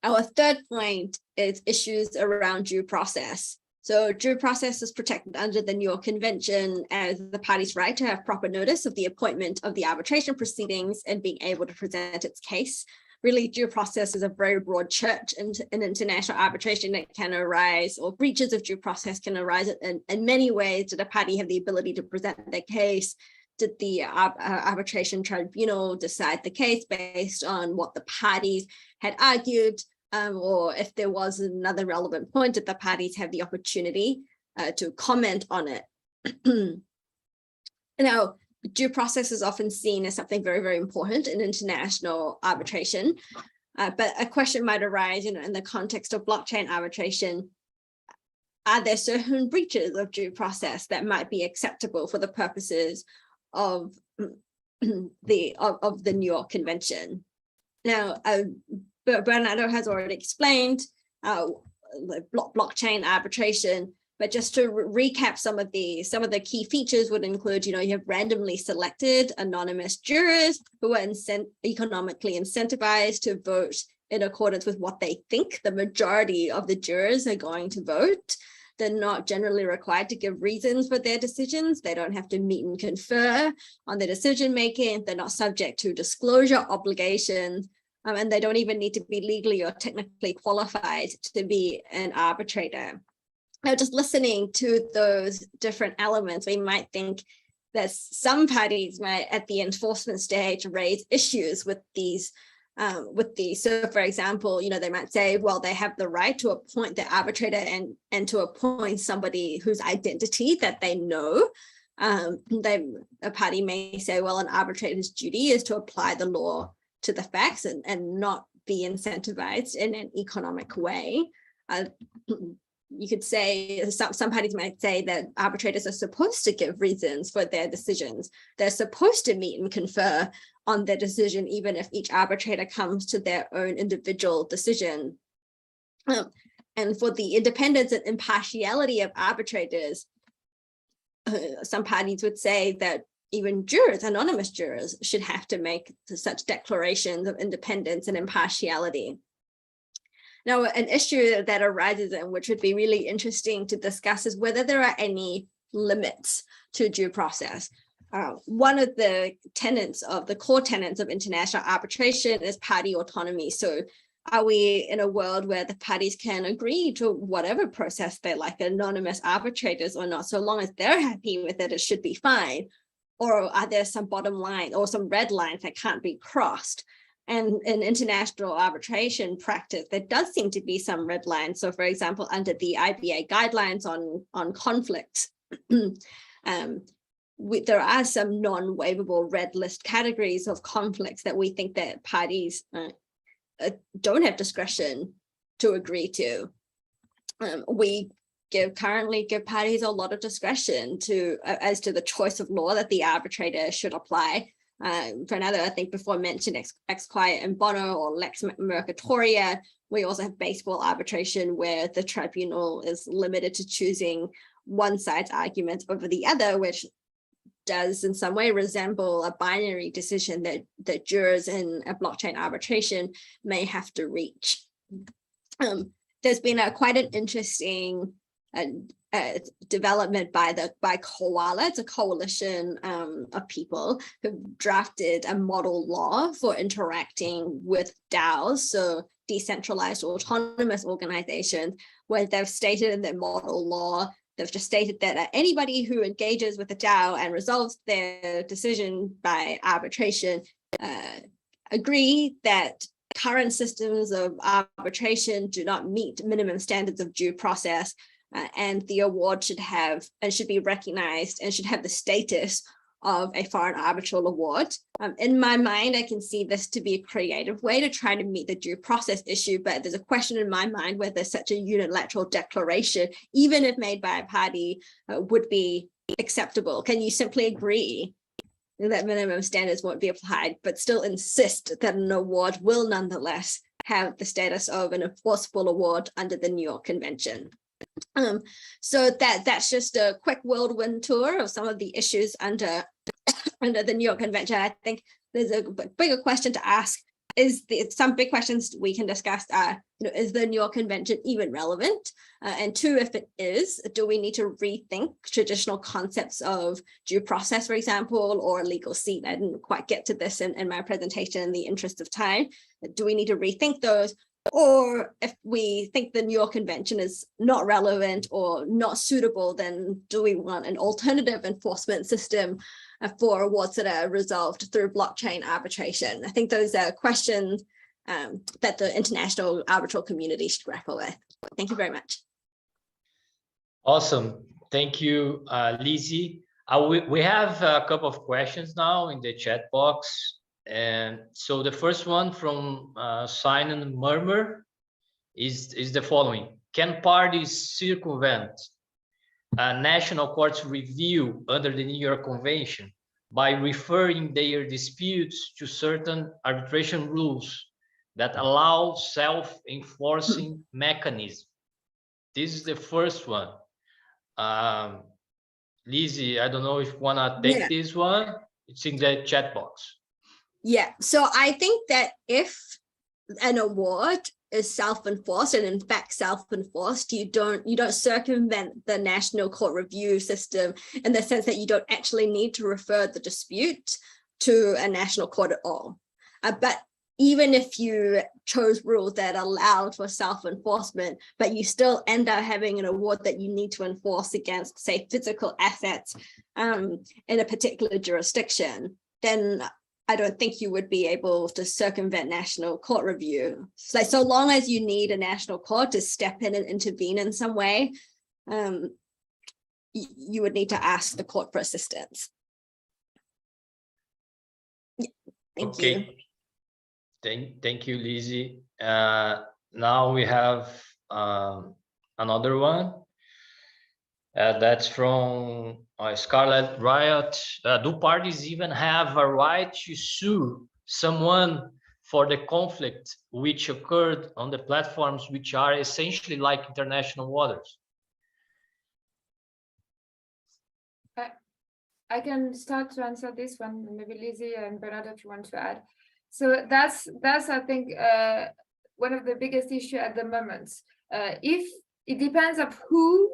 Our third point is issues around due process. So due process is protected under the New York Convention as the party's right to have proper notice of the appointment of the arbitration proceedings and being able to present its case. Really, due process is a very broad church in international arbitration that can arise, or breaches of due process can arise in many ways. Did a party have the ability to present their case? Did the arbitration tribunal decide the case based on what the parties had argued? Or if there was another relevant point, did the parties have the opportunity to comment on it? Now, due process is often seen as something very, very important in international arbitration, but a question might arise, in the context of blockchain arbitration. Are there certain breaches of due process that might be acceptable for the purposes of the New York Convention. Now, Bernardo has already explained blockchain arbitration, but just to recap, some of the key features would include, you have randomly selected anonymous jurors who are economically incentivized to vote in accordance with what they think the majority of the jurors are going to vote. They're not generally required to give reasons for their decisions. They don't have to meet and confer on their decision making. They're not subject to disclosure obligations, and they don't even need to be legally or technically qualified to be an arbitrator. Now, just listening to those different elements, we might think that some parties might, at the enforcement stage, raise issues with these. So, for example, they might say, well, they have the right to appoint the arbitrator and to appoint somebody whose identity that they know. A party may say, well, an arbitrator's duty is to apply the law to the facts and not be incentivized in an economic way. You could say some parties might say that arbitrators are supposed to give reasons for their decisions. They're supposed to meet and confer on their decision, even if each arbitrator comes to their own individual decision. And for the independence and impartiality of arbitrators, some parties would say that even jurors, anonymous jurors, should have to make such declarations of independence and impartiality. Now, an issue that arises, and which would be really interesting to discuss, is whether there are any limits to due process. One of the core tenets of international arbitration is party autonomy. So are we in a world where the parties can agree to whatever process they like, anonymous arbitrators or not, so long as they're happy with it, it should be fine? Or are there some bottom line or some red lines that can't be crossed? And in international arbitration practice, there does seem to be some red lines. So, for example, under the IBA guidelines on conflicts, there are some non-waivable red list categories of conflicts that we think that parties don't have discretion to agree to. We currently give parties a lot of discretion as to the choice of law that the arbitrator should apply. Bernardo, I think before mentioned ex quiet and bono or lex mercatoria. We also have baseball arbitration, where the tribunal is limited to choosing one side's argument over the other, which does in some way resemble a binary decision that jurors in a blockchain arbitration may have to reach. There's been quite an interesting development by Koala. It's a coalition of people who've drafted a model law for interacting with DAOs, so decentralized autonomous organizations, where they've stated in their model law, they've just stated that anybody who engages with a DAO and resolves their decision by arbitration agree that current systems of arbitration do not meet minimum standards of due process, and the award should be recognized and should have the status of a foreign arbitral award. In my mind, I can see this to be a creative way to try to meet the due process issue, but there's a question in my mind whether such a unilateral declaration, even if made by a party, would be acceptable. Can you simply agree that minimum standards won't be applied, but still insist that an award will nonetheless have the status of an enforceable award under the New York Convention? So that's just a quick whirlwind tour of some of the issues under the New York Convention. I think there's a bigger question to ask. Some big questions we can discuss are, is the New York Convention even relevant? And two, if it is, do we need to rethink traditional concepts of due process, for example, or legal seat? I didn't quite get to this in my presentation in the interest of time. Do we need to rethink those? Or if we think the New York Convention is not relevant or not suitable, then do we want an alternative enforcement system for awards that are resolved through blockchain arbitration? I think those are questions that the international arbitral community should grapple with. Thank you very much. Awesome. Thank you, Lizzie. We have a couple of questions now in the chat box. And so the first one from Simon Murmur is the following: can parties circumvent a national court's review under the New York Convention by referring their disputes to certain arbitration rules that allow self-enforcing mechanism. This is the first one. Lizzie, I don't know if you want to take this one. It's in the chat box. Yeah, so I think that if an award is self-enforced, and in fact self-enforced, you don't circumvent the national court review system in the sense that you don't actually need to refer the dispute to a national court at all. But even if you chose rules that allowed for self-enforcement, but you still end up having an award that you need to enforce against, say, physical assets in a particular jurisdiction, then I don't think you would be able to circumvent national court review. So long as you need a national court to step in and intervene in some way, you would need to ask the court for assistance. Yeah, thank you. Thank you, Lizzie. Now we have another one. That's from Scarlet Riot. Do parties even have a right to sue someone for the conflict which occurred on the platforms which are essentially like international waters? I can start to answer this one. Maybe Lizzie and Bernardo, if you want to add. So that's I think one of the biggest issue at the moment. If it depends on who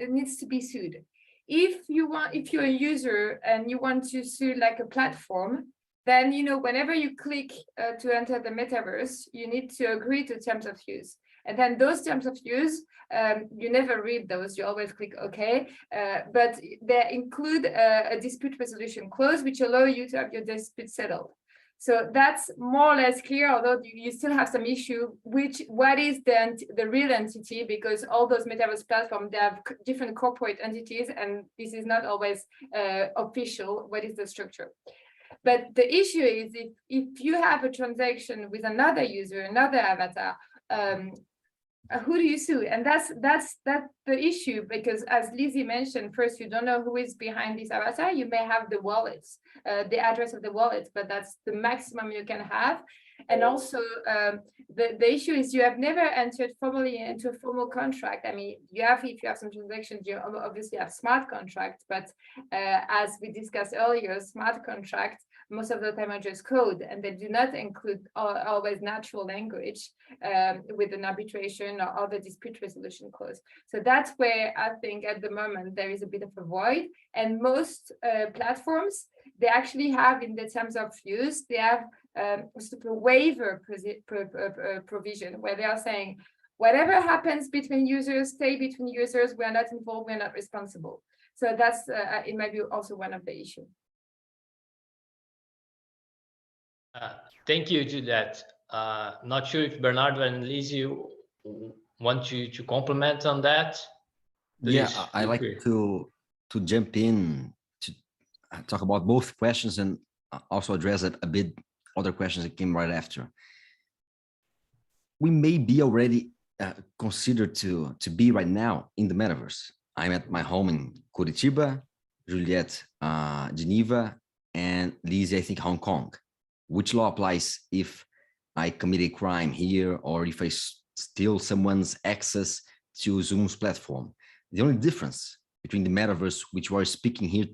needs to be sued. If you're a user and you want to sue like a platform, then whenever you click to enter the metaverse, you need to agree to terms of use. And then those terms of use, you never read those, you always click OK, but they include a dispute resolution clause, which allow you to have your dispute settled. So that's more or less clear, although you still have some issue, what is the real entity, because all those metaverse platforms, they have different corporate entities, and this is not always official, what is the structure. But the issue is if you have a transaction with another user, another avatar, who do you sue? And that's the issue, because as Lizzie mentioned, first, you don't know who is behind this avatar. You may have the wallets, the address of the wallet, but that's the maximum you can have. And also the issue is you have never entered formally into a formal contract. I mean, if you have some transactions, you obviously have smart contracts, but as we discussed earlier, smart contracts most of the time are just code, and they do not include always natural language with an arbitration or other dispute resolution clause. So that's where I think at the moment there is a bit of a void, and most platforms, they actually have in the terms of use, they have a waiver provision where they are saying, whatever happens between users, stay between users, we are not involved, we are not responsible. So that's, in my view, also one of the issues. Thank you, Juliette. Not sure if Bernardo and Lizzie want you to comment on that. Yeah, I like to jump in to talk about both questions and also address a bit other questions that came right after. We may be already considered to be right now in the metaverse. I'm at my home in Curitiba, Juliette, Geneva, and Lizzie, I think Hong Kong. Which law applies if I commit a crime here, or if I steal someone's access to Zoom's platform? The only difference between the metaverse, which we are speaking here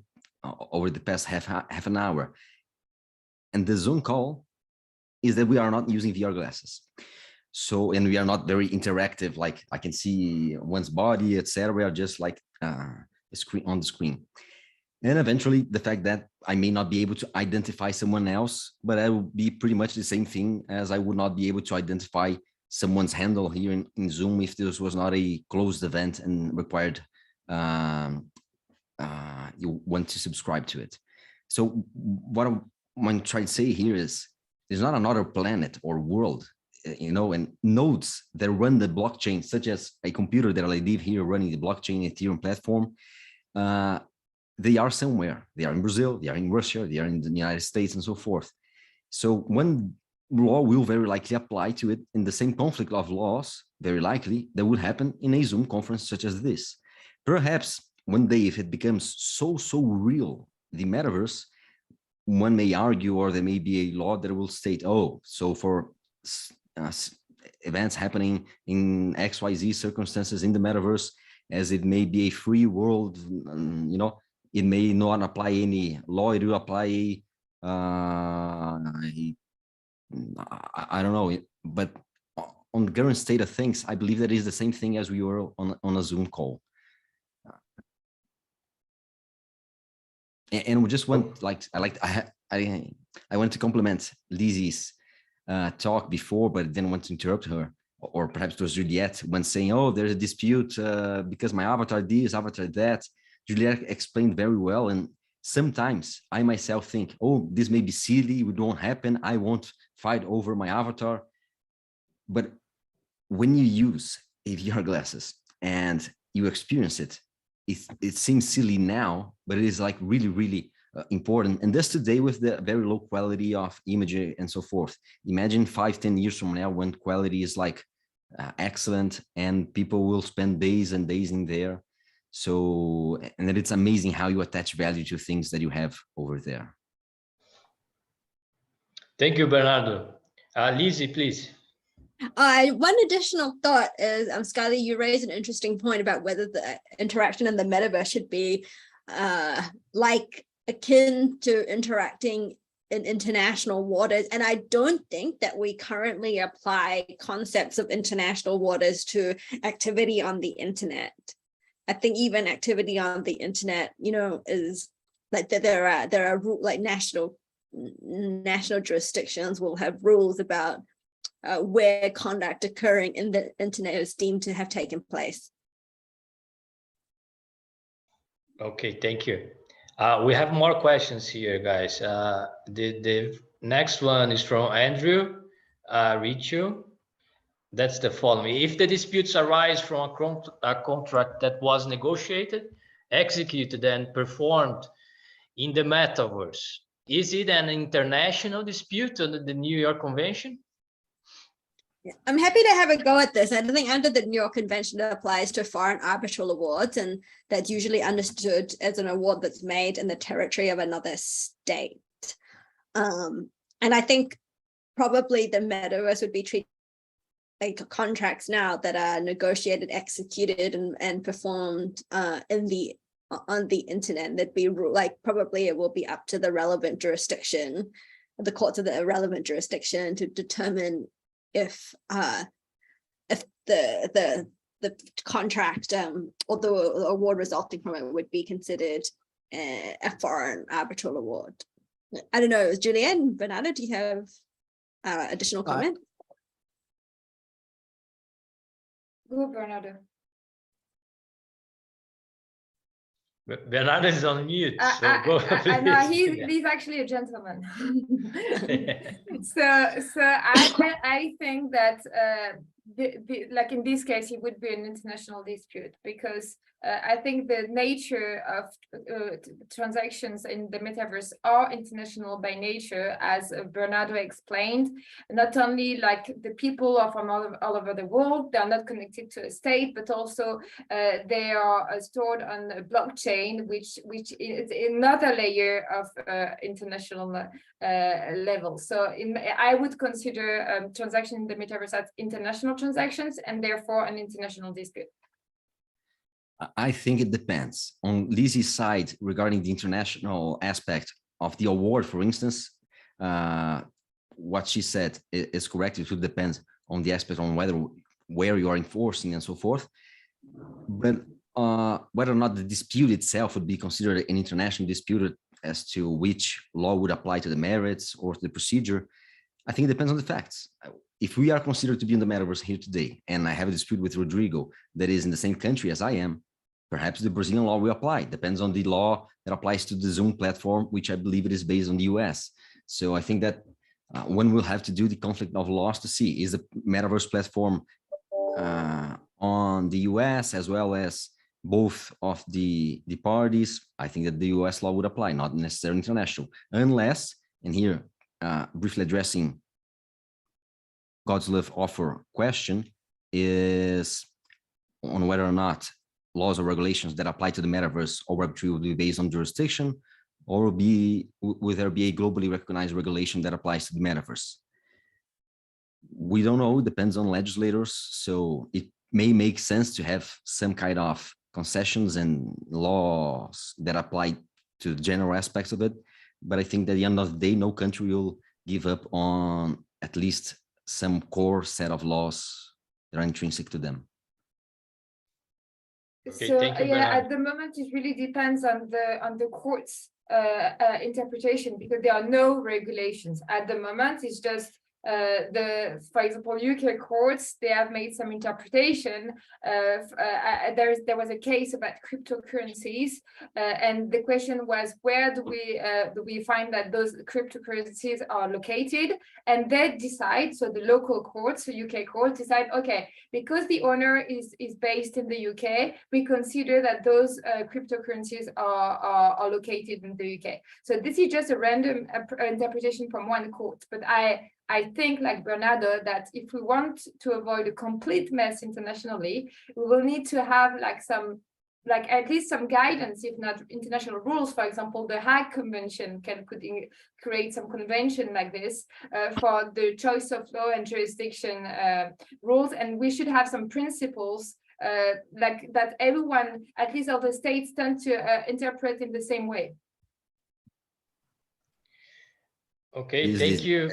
over the past half an hour, and the Zoom call, is that we are not using VR glasses. So, and we are not very interactive, like I can see one's body, etc. We are just like a screen on the screen. And eventually the fact that I may not be able to identify someone else, but that will be pretty much the same thing as I would not be able to identify someone's handle here in Zoom if this was not a closed event and required you want to subscribe to it. So what I'm trying to say here is there's not another planet or world, and nodes that run the blockchain, such as a computer that I live here running the blockchain Ethereum platform. They are somewhere. They are in Brazil, they are in Russia, they are in the United States, and so forth. So one law will very likely apply to it, in the same conflict of laws, very likely, that would happen in a Zoom conference such as this. Perhaps one day, if it becomes so real the metaverse, one may argue, or there may be a law that will state, oh, so for events happening in XYZ circumstances in the metaverse, as it may be a free world, you know, it may not apply any law, it will apply, I don't know, but on the current state of things, I believe that is the same thing as we were on a Zoom call. And we just want, like, I want to compliment Lizzie's talk before, but then want to interrupt her, or perhaps it was Juliette when saying, oh, there's a dispute because my avatar this, avatar that. Juliette explained very well. And sometimes I myself think, oh, this may be silly, it won't happen, I won't fight over my avatar. But when you use a VR glasses and you experience it, it seems silly now, but it is like really, really important. And just today with the very low quality of imaging and so forth. Imagine 5-10 years from now when quality is like excellent and people will spend days and days in there. So, and then it's amazing how you attach value to things that you have over there. Thank you, Bernardo. Lizzie, please. One additional thought is, Skyly, you raised an interesting point about whether the interaction in the metaverse should be like akin to interacting in international waters. And I don't think that we currently apply concepts of international waters to activity on the internet. I think even activity on the internet, you know, is like that there are like national jurisdictions will have rules about where conduct occurring in the internet is deemed to have taken place. Okay, thank you. We have more questions here, guys. The next one is from Andrew Riccio. That's the following. If the disputes arise from a contract that was negotiated, executed, and performed in the metaverse, is it an international dispute under the New York Convention? I'm happy to have a go at this. I think under the New York Convention it applies to foreign arbitral awards, and that's usually understood as an award that's made in the territory of another state. And I think probably the metaverse would be treated like contracts now that are negotiated, executed, and performed on the internet. That'd be like, probably it will be up to the relevant jurisdiction, the courts of the relevant jurisdiction, to determine if the contract or the award resulting from it would be considered a foreign arbitral award. I don't know, Juliette and Bernardo, do you have additional comment? Go, Bernardo. Bernardo is on mute. So go, I know he's actually a gentleman. so I think that like in this case, it would be an international dispute, because I think the nature of transactions in the metaverse are international by nature, as Bernardo explained. Not only like the people are from all over the world, they are not connected to a state, but also they are stored on a blockchain, which is another layer of international level. So I would consider transaction in the metaverse as international transactions, and therefore an international dispute. I think it depends. On Lizzie's side, regarding the international aspect of the award, for instance, what she said is correct. It would depend on the aspect on where you are enforcing and so forth. But whether or not the dispute itself would be considered an international dispute as to which law would apply to the merits or to the procedure, I think it depends on the facts. If we are considered to be in the metaverse here today, and I have a dispute with Rodrigo that is in the same country as I am, perhaps the Brazilian law will apply. Depends on the law that applies to the Zoom platform, which I believe it is based on the US. So I think that one will have to do the conflict of laws to see, is the metaverse platform on the US as well as both of the parties. I think that the US law would apply, not necessarily international, unless, and here briefly addressing God's love offer question, is on whether or not laws or regulations that apply to the metaverse or Web3 will be based on jurisdiction or will there be a globally recognized regulation that applies to the metaverse? We don't know, it depends on legislators. So it may make sense to have some kind of concessions and laws that apply to the general aspects of it. But I think that at the end of the day, no country will give up on at least some core set of laws that are intrinsic to them. Okay, so thank you, yeah, Bernardo. at the moment it really depends on the court's interpretation, because there are no regulations at the moment. It's just for example, UK courts, they have made some interpretation. There was a case about cryptocurrencies, and the question was, where do we find that those cryptocurrencies are located? And they decide, so the local courts, so UK courts decide, okay, because the owner is based in the UK, we consider that those cryptocurrencies are located in the UK. So this is just a random interpretation from one court, but I think, like Bernardo, that if we want to avoid a complete mess internationally, we will need to have at least some guidance, if not international rules. For example, the Hague Convention could create some convention like this for the choice of law and jurisdiction rules, and we should have some principles like that everyone, at least all the states, tend to interpret in the same way. Okay, thank you.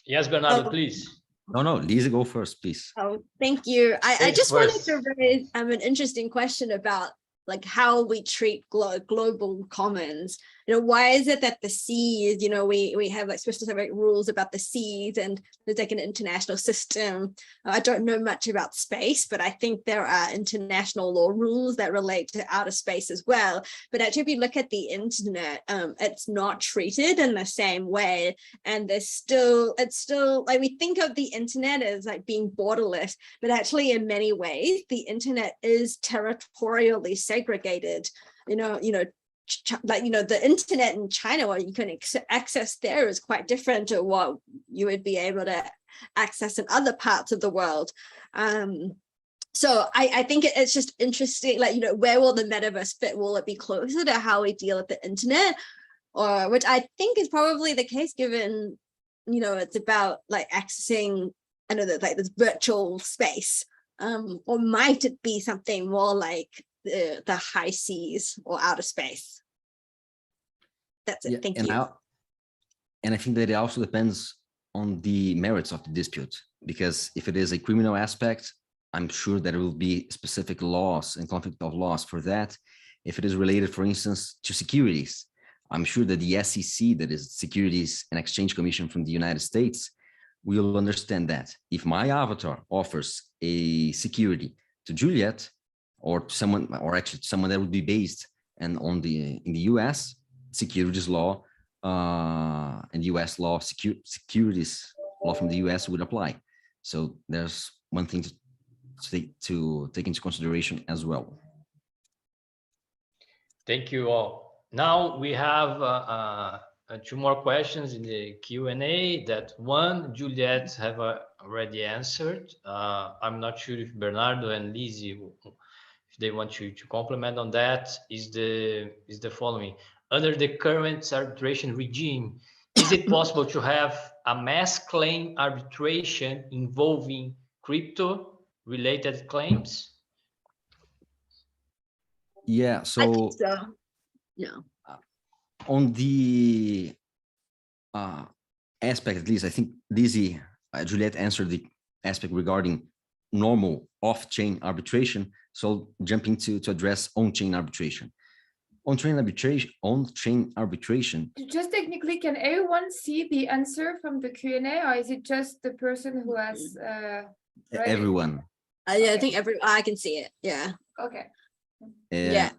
Yes, Bernardo, please. No, Lisa, go first, please. Oh, thank you. I just wanted to raise an interesting question about like how we treat global commons. You know, why is it that the seas, you know, we have like specific rules about the seas, and there's like an international system. I don't know much about space, but I think there are international law rules that relate to outer space as well. But actually, if you look at the internet, it's not treated in the same way. And it's still like, we think of the internet as like being borderless, but actually in many ways, the internet is territorially segregated. The internet in China, what you can access there is quite different to what you would be able to access in other parts of the world. So I think it's just interesting, like, you know, where will the metaverse fit? Will it be closer to how we deal with the internet? Or, which I think is probably the case, given, you know, it's about like accessing, I don't know, like this virtual space. Or might it be something more like the high seas or outer space? That's it. Yeah, thank you. And I think that it also depends on the merits of the dispute, because if it is a criminal aspect, I'm sure that there will be specific laws and conflict of laws for that. If it is related, for instance, to securities, I'm sure that the SEC, that is Securities and Exchange Commission from the United States, will understand that if my avatar offers a security to Juliet, or to someone, or actually someone that would be based and in the US, securities law and US law, securities law from the US would apply. So there's one thing to take into consideration as well. Thank you all. Now we have two more questions in the Q&A. That one, Juliet have already answered. I'm not sure if Bernardo and Lizzie, if they want you to comment on that, is the following. Under the current arbitration regime, is it possible to have a mass claim arbitration involving crypto-related claims? Yeah, so, I think so. No. On the aspect, at least, I think Lizzie, Juliet answered the aspect regarding normal off-chain arbitration. So jumping to address on-chain arbitration. On-chain arbitration. Just technically, can everyone see the answer from the Q&A, or is it just the person who has Everyone. Yeah, I think I can see it. Yeah. Okay. Yeah.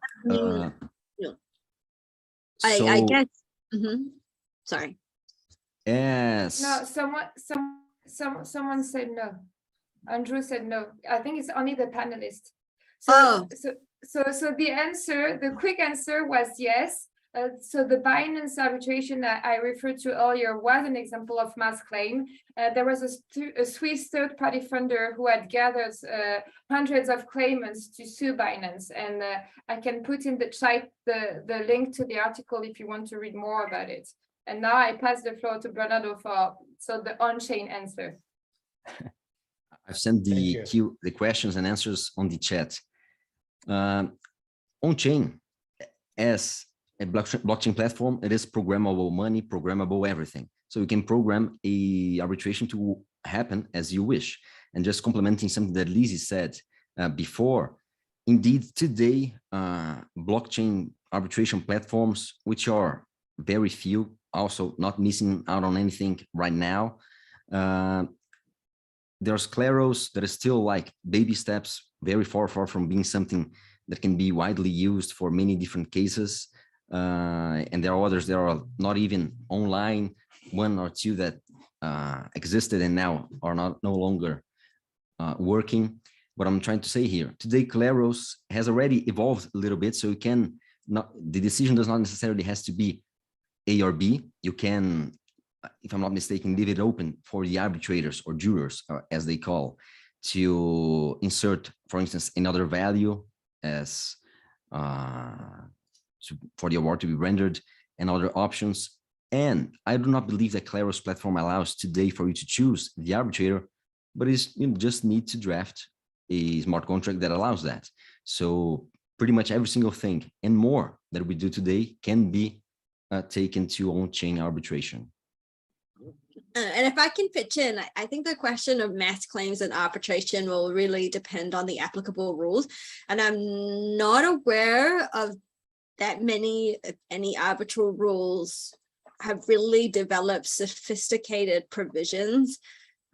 So, I guess. Sorry. Yes. No, someone said no. Andrew said no. I think it's only the panelists. So the answer, the quick answer was yes, So the Binance arbitration that I referred to earlier was an example of mass claim. There was a Swiss third-party funder who had gathered hundreds of claimants to sue Binance. And I can put in the chat the link to the article if you want to read more about it. And now I pass the floor to Bernardo for the on-chain answer. I've sent the questions and answers on the chat. On-chain, as a blockchain platform, it is programmable money, programmable everything. So you can program a arbitration to happen as you wish. And just complementing something that Lizzie said before, indeed today, blockchain arbitration platforms, which are very few, also not missing out on anything right now. There's Claros that is still like baby steps, very far from being something that can be widely used for many different cases. And there are others that are not even online, one or two that existed and now are no longer working. What I'm trying to say here, today Claros has already evolved a little bit, so you can the decision does not necessarily has to be A or B. You can, if I'm not mistaken, leave it open for the arbitrators or jurors, as they call, to insert, for instance, another value as for the award to be rendered and other options. And I do not believe that Claros platform allows today for you to choose the arbitrator, but you just need to draft a smart contract that allows that. So pretty much every single thing and more that we do today can be taken to on-chain arbitration. And if I can pitch in, I think the question of mass claims and arbitration will really depend on the applicable rules. And I'm not aware of that many, if any, arbitral rules have really developed sophisticated provisions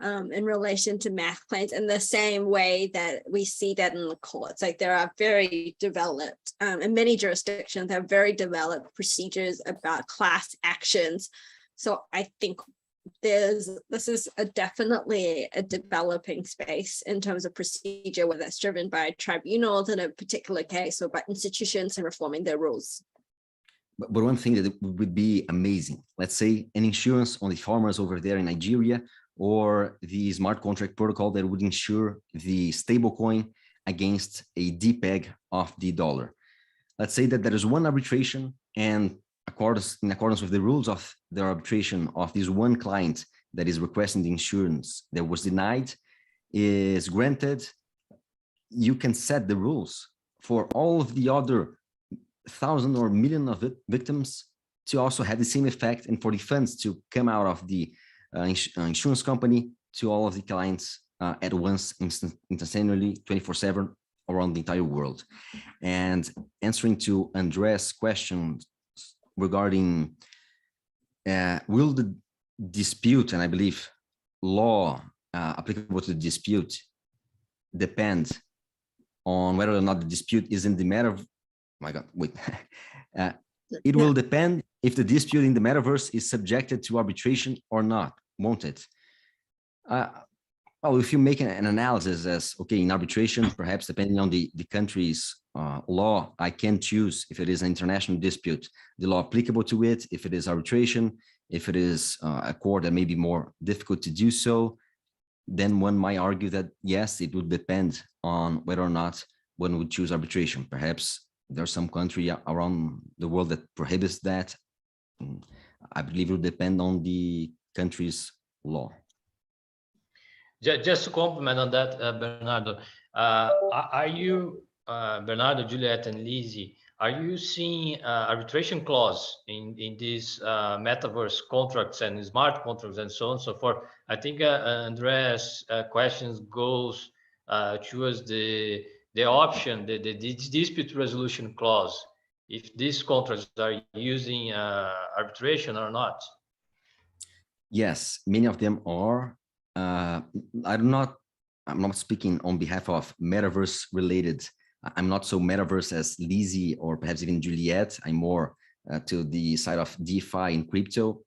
in relation to mass claims in the same way that we see that in the courts. Like there are very developed, in many jurisdictions, there are very developed procedures about class actions. So I think this is definitely a developing space in terms of procedure, whether it's driven by tribunals in a particular case or by institutions and reforming their rules. But one thing that would be amazing, let's say an insurance on the farmers over there in Nigeria, or the smart contract protocol that would ensure the stable coin against a depeg of the dollar. Let's say that there is one arbitration, and in accordance with the rules of the arbitration of this one client that is requesting the insurance that was denied is granted, you can set the rules for all of the other 1,000 or million of victims to also have the same effect, and for the funds to come out of the insurance company to all of the clients at once, instantaneously, 24/7 around the entire world. And answering to Andres' question regarding will the dispute, and I believe law applicable to the dispute, depend on whether or not the dispute is in the metaverse. My God, wait. It will depend if the dispute in the metaverse is subjected to arbitration or not, won't it? Well, if you make an analysis as, okay, in arbitration, perhaps depending on the country's law, I can choose if it is an international dispute, the law applicable to it, if it is arbitration, if it is a court that may be more difficult to do so, then one might argue that, yes, it would depend on whether or not one would choose arbitration. Perhaps there's some country around the world that prohibits that. I believe it will depend on the country's law. Just to complement on that, Bernardo, are you, Bernardo, Juliet, and Lizzie, are you seeing arbitration clause in these metaverse contracts and smart contracts and so on and so forth? I think Andreas' questions goes towards the option, the dispute resolution clause, if these contracts are using arbitration or not. Yes, many of them are. I'm not speaking on behalf of metaverse related. I'm not so metaverse as Lizzie or perhaps even Juliet. I'm more to the side of DeFi and crypto.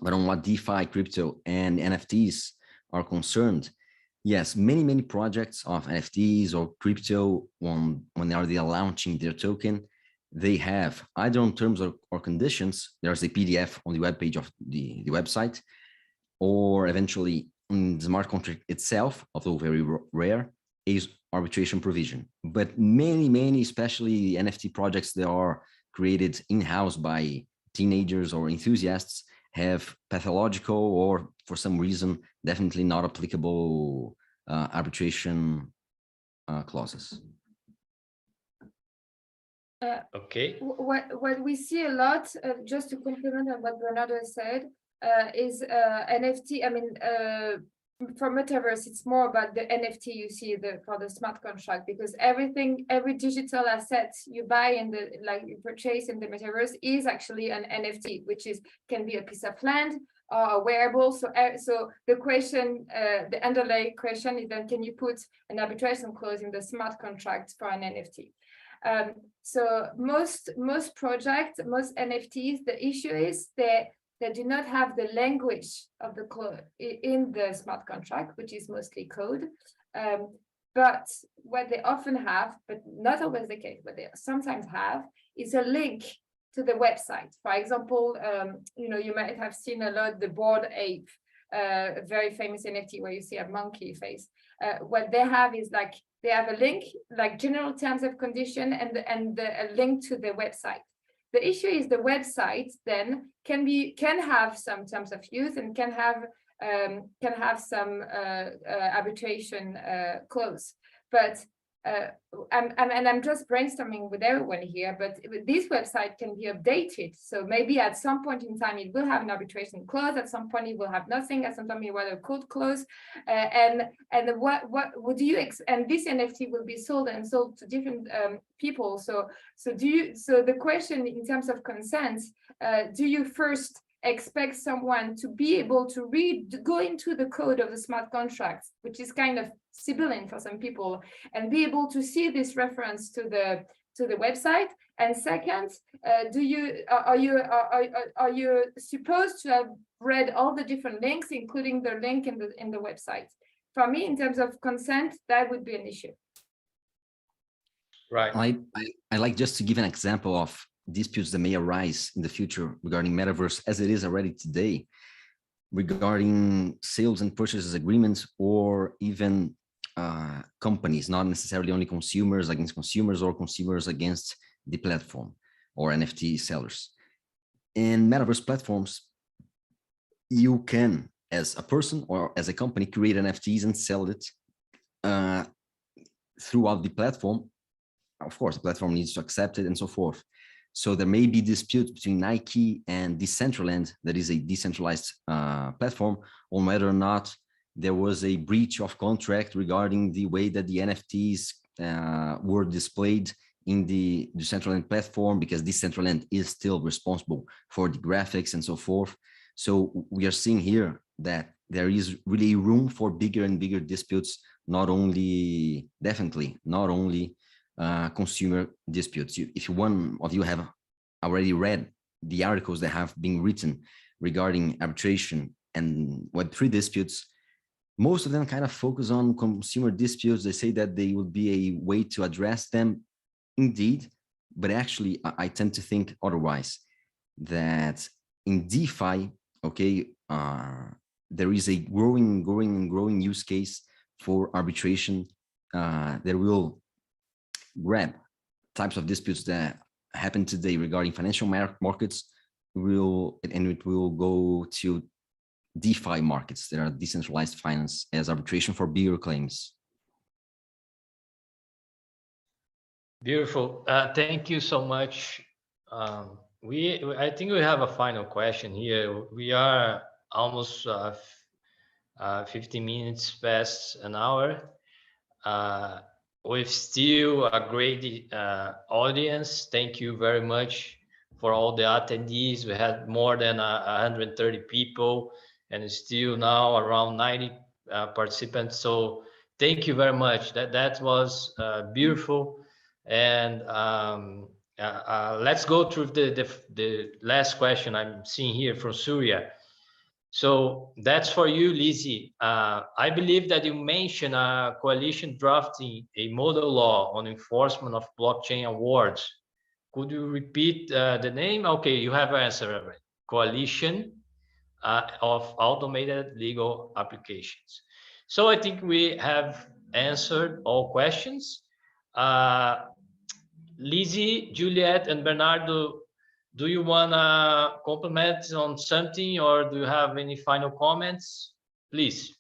But on what DeFi, crypto, and NFTs are concerned, yes, many projects of NFTs or crypto, when they are launching their token, they have either on terms or conditions, there's a PDF on the webpage of the website, or eventually in the smart contract itself, although very rare, is arbitration provision. But many, especially NFT projects that are created in-house by teenagers or enthusiasts, have pathological or for some reason definitely not applicable arbitration clauses. Okay. What we see a lot, just to complement on what Bernardo said, is NFT. I mean, for Metaverse, it's more about the NFT you see for the smart contract, because every digital asset you buy you purchase in the Metaverse is actually an NFT, which can be a piece of land or a wearable. So the question, the underlying question is then, can you put an arbitration clause in the smart contract for an NFT? So most projects, most NFTs, the issue is they do not have the language of the clause in the smart contract, which is mostly code. But what they often have, but not always the case, what they sometimes have is a link to the website. For example, you might have seen a lot the Bored Ape, a very famous NFT where you see a monkey face. What they have is they have a link, like general terms of condition, and a link to the website. The issue is the website then can have some terms of use and can have some arbitration clause. But I'm just brainstorming with everyone here, but this website can be updated. So maybe at some point in time, it will have an arbitration clause. At some point, it will have nothing. At some point, it will have a code clause. And what would you and this NFT will be sold to different people. So the question in terms of consent, do you first expect someone to be able to go into the code of the smart contracts, which is kind of Sibyllin for some people, and be able to see this reference to the website? And second, are you supposed to have read all the different links, including the link in the website? For me, in terms of consent, that would be an issue. Right. I like just to give an example of disputes that may arise in the future regarding Metaverse as it is already today, regarding sales and purchases agreements, or even companies, not necessarily only consumers against consumers or consumers against the platform or NFT sellers. In Metaverse platforms, you can, as a person or as a company, create NFTs and sell it throughout the platform. Of course, the platform needs to accept it and so forth. So there may be disputes between Nike and Decentraland, that is a decentralized platform, on whether or not there was a breach of contract regarding the way that the NFTs were displayed in the Decentraland platform, because Decentraland is still responsible for the graphics and so forth. So we are seeing here that there is really room for bigger and bigger disputes, definitely not only consumer disputes. If one of you have already read the articles that have been written regarding arbitration and Web3 disputes, most of them kind of focus on consumer disputes. They say that they will be a way to address them, indeed, but actually I tend to think otherwise, that in DeFi, okay, there is a growing use case for arbitration that will grab types of disputes that happen today regarding financial markets, it will go to DeFi markets that are decentralized finance as arbitration for bigger claims. Beautiful. Thank you so much. I think we have a final question here. We are almost 15 minutes past an hour. With still a great audience. Thank you very much for all the attendees. We had more than 130 people, and still now around 90 participants. So thank you very much. That was beautiful. And let's go through the last question I'm seeing here from Surya. So that's for you, Lizzie. I believe that you mentioned a coalition drafting a model law on enforcement of blockchain awards. Could you repeat the name? Okay, you have answered already. Coalition of Automated Legal Applications. So I think we have answered all questions. Lizzie, Juliet, and Bernardo, do you want to comment on something, or do you have any final comments? Please.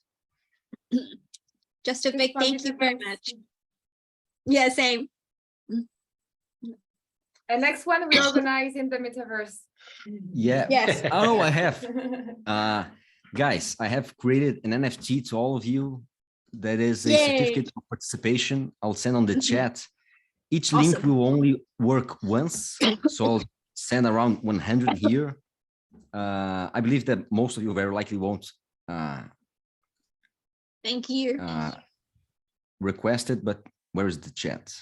Just a big thank you very much. Yeah, same. And next one we organize in the metaverse. Yeah. Yes. Oh, I have. Guys, I have created an NFT to all of you. That is a certificate of participation. I'll send on the chat. Each link will only work once. So I'll send around 100 here. I believe that most of you very likely won't thank you. Request it, but where is the chat?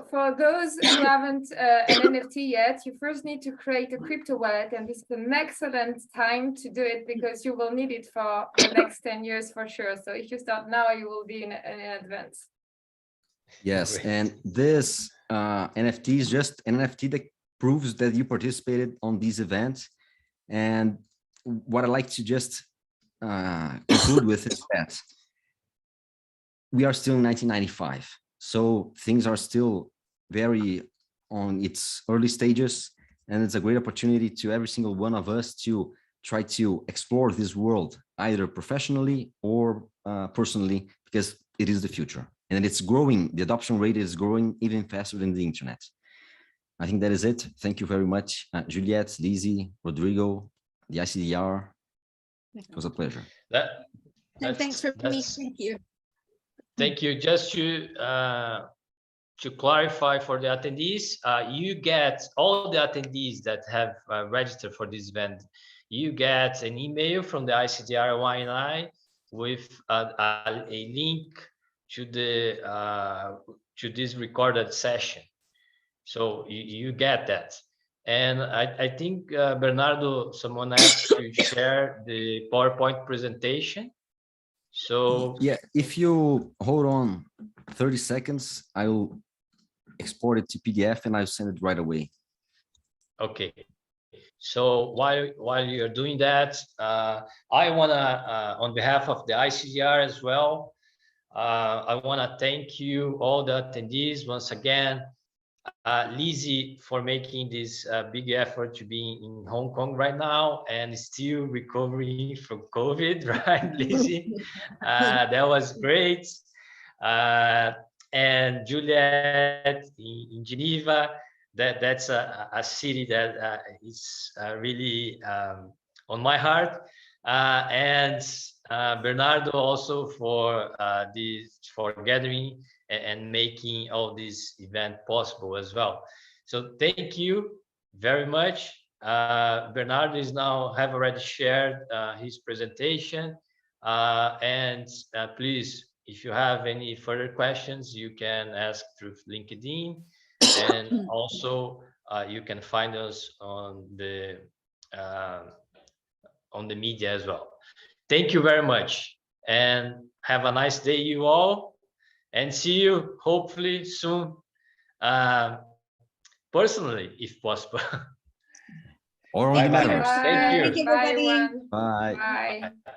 For those who haven't an NFT yet, you first need to create a crypto wallet, and this is an excellent time to do it because you will need it for the next 10 years for sure. So if you start now, you will be in advance. Yes, and this NFT is just an NFT that proves that you participated on these events. And what I like to just conclude with is that we are still in 1995. So things are still very on its early stages, and it's a great opportunity to every single one of us to try to explore this world, either professionally or personally, because it is the future. And it's growing, the adoption rate is growing even faster than the internet. I think that is it. Thank you very much, Juliet, Lizzie, Rodrigo, the ICDR. It was a pleasure. And thanks for me. Thank you. Thank you. Just to clarify for the attendees, you get all the attendees that have registered for this event. You get an email from the ICDR YNI with a link to this recorded session. So you get that. And I think Bernardo, someone asked to share the PowerPoint presentation. So yeah, if you hold on 30 seconds, I will export it to PDF and I'll send it right away. Okay. So while you're doing that, I wanna, on behalf of the ICDR as well, I wanna thank you all the attendees once again. Lizzie for making this big effort to be in Hong Kong right now and still recovering from COVID, right, Lizzie? That was great. And Juliet in Geneva, that's a city that is really on my heart. And Bernardo also for gathering and making all this event possible as well. So thank you very much. Bernardo is now have already shared his presentation. And please, if you have any further questions, you can ask through LinkedIn. And also you can find us on the media as well. Thank you very much and have a nice day, you all. And see you hopefully soon, personally, if possible. Or on the Metaverse. Thank you. Thank you, everybody. Bye. Bye. Bye.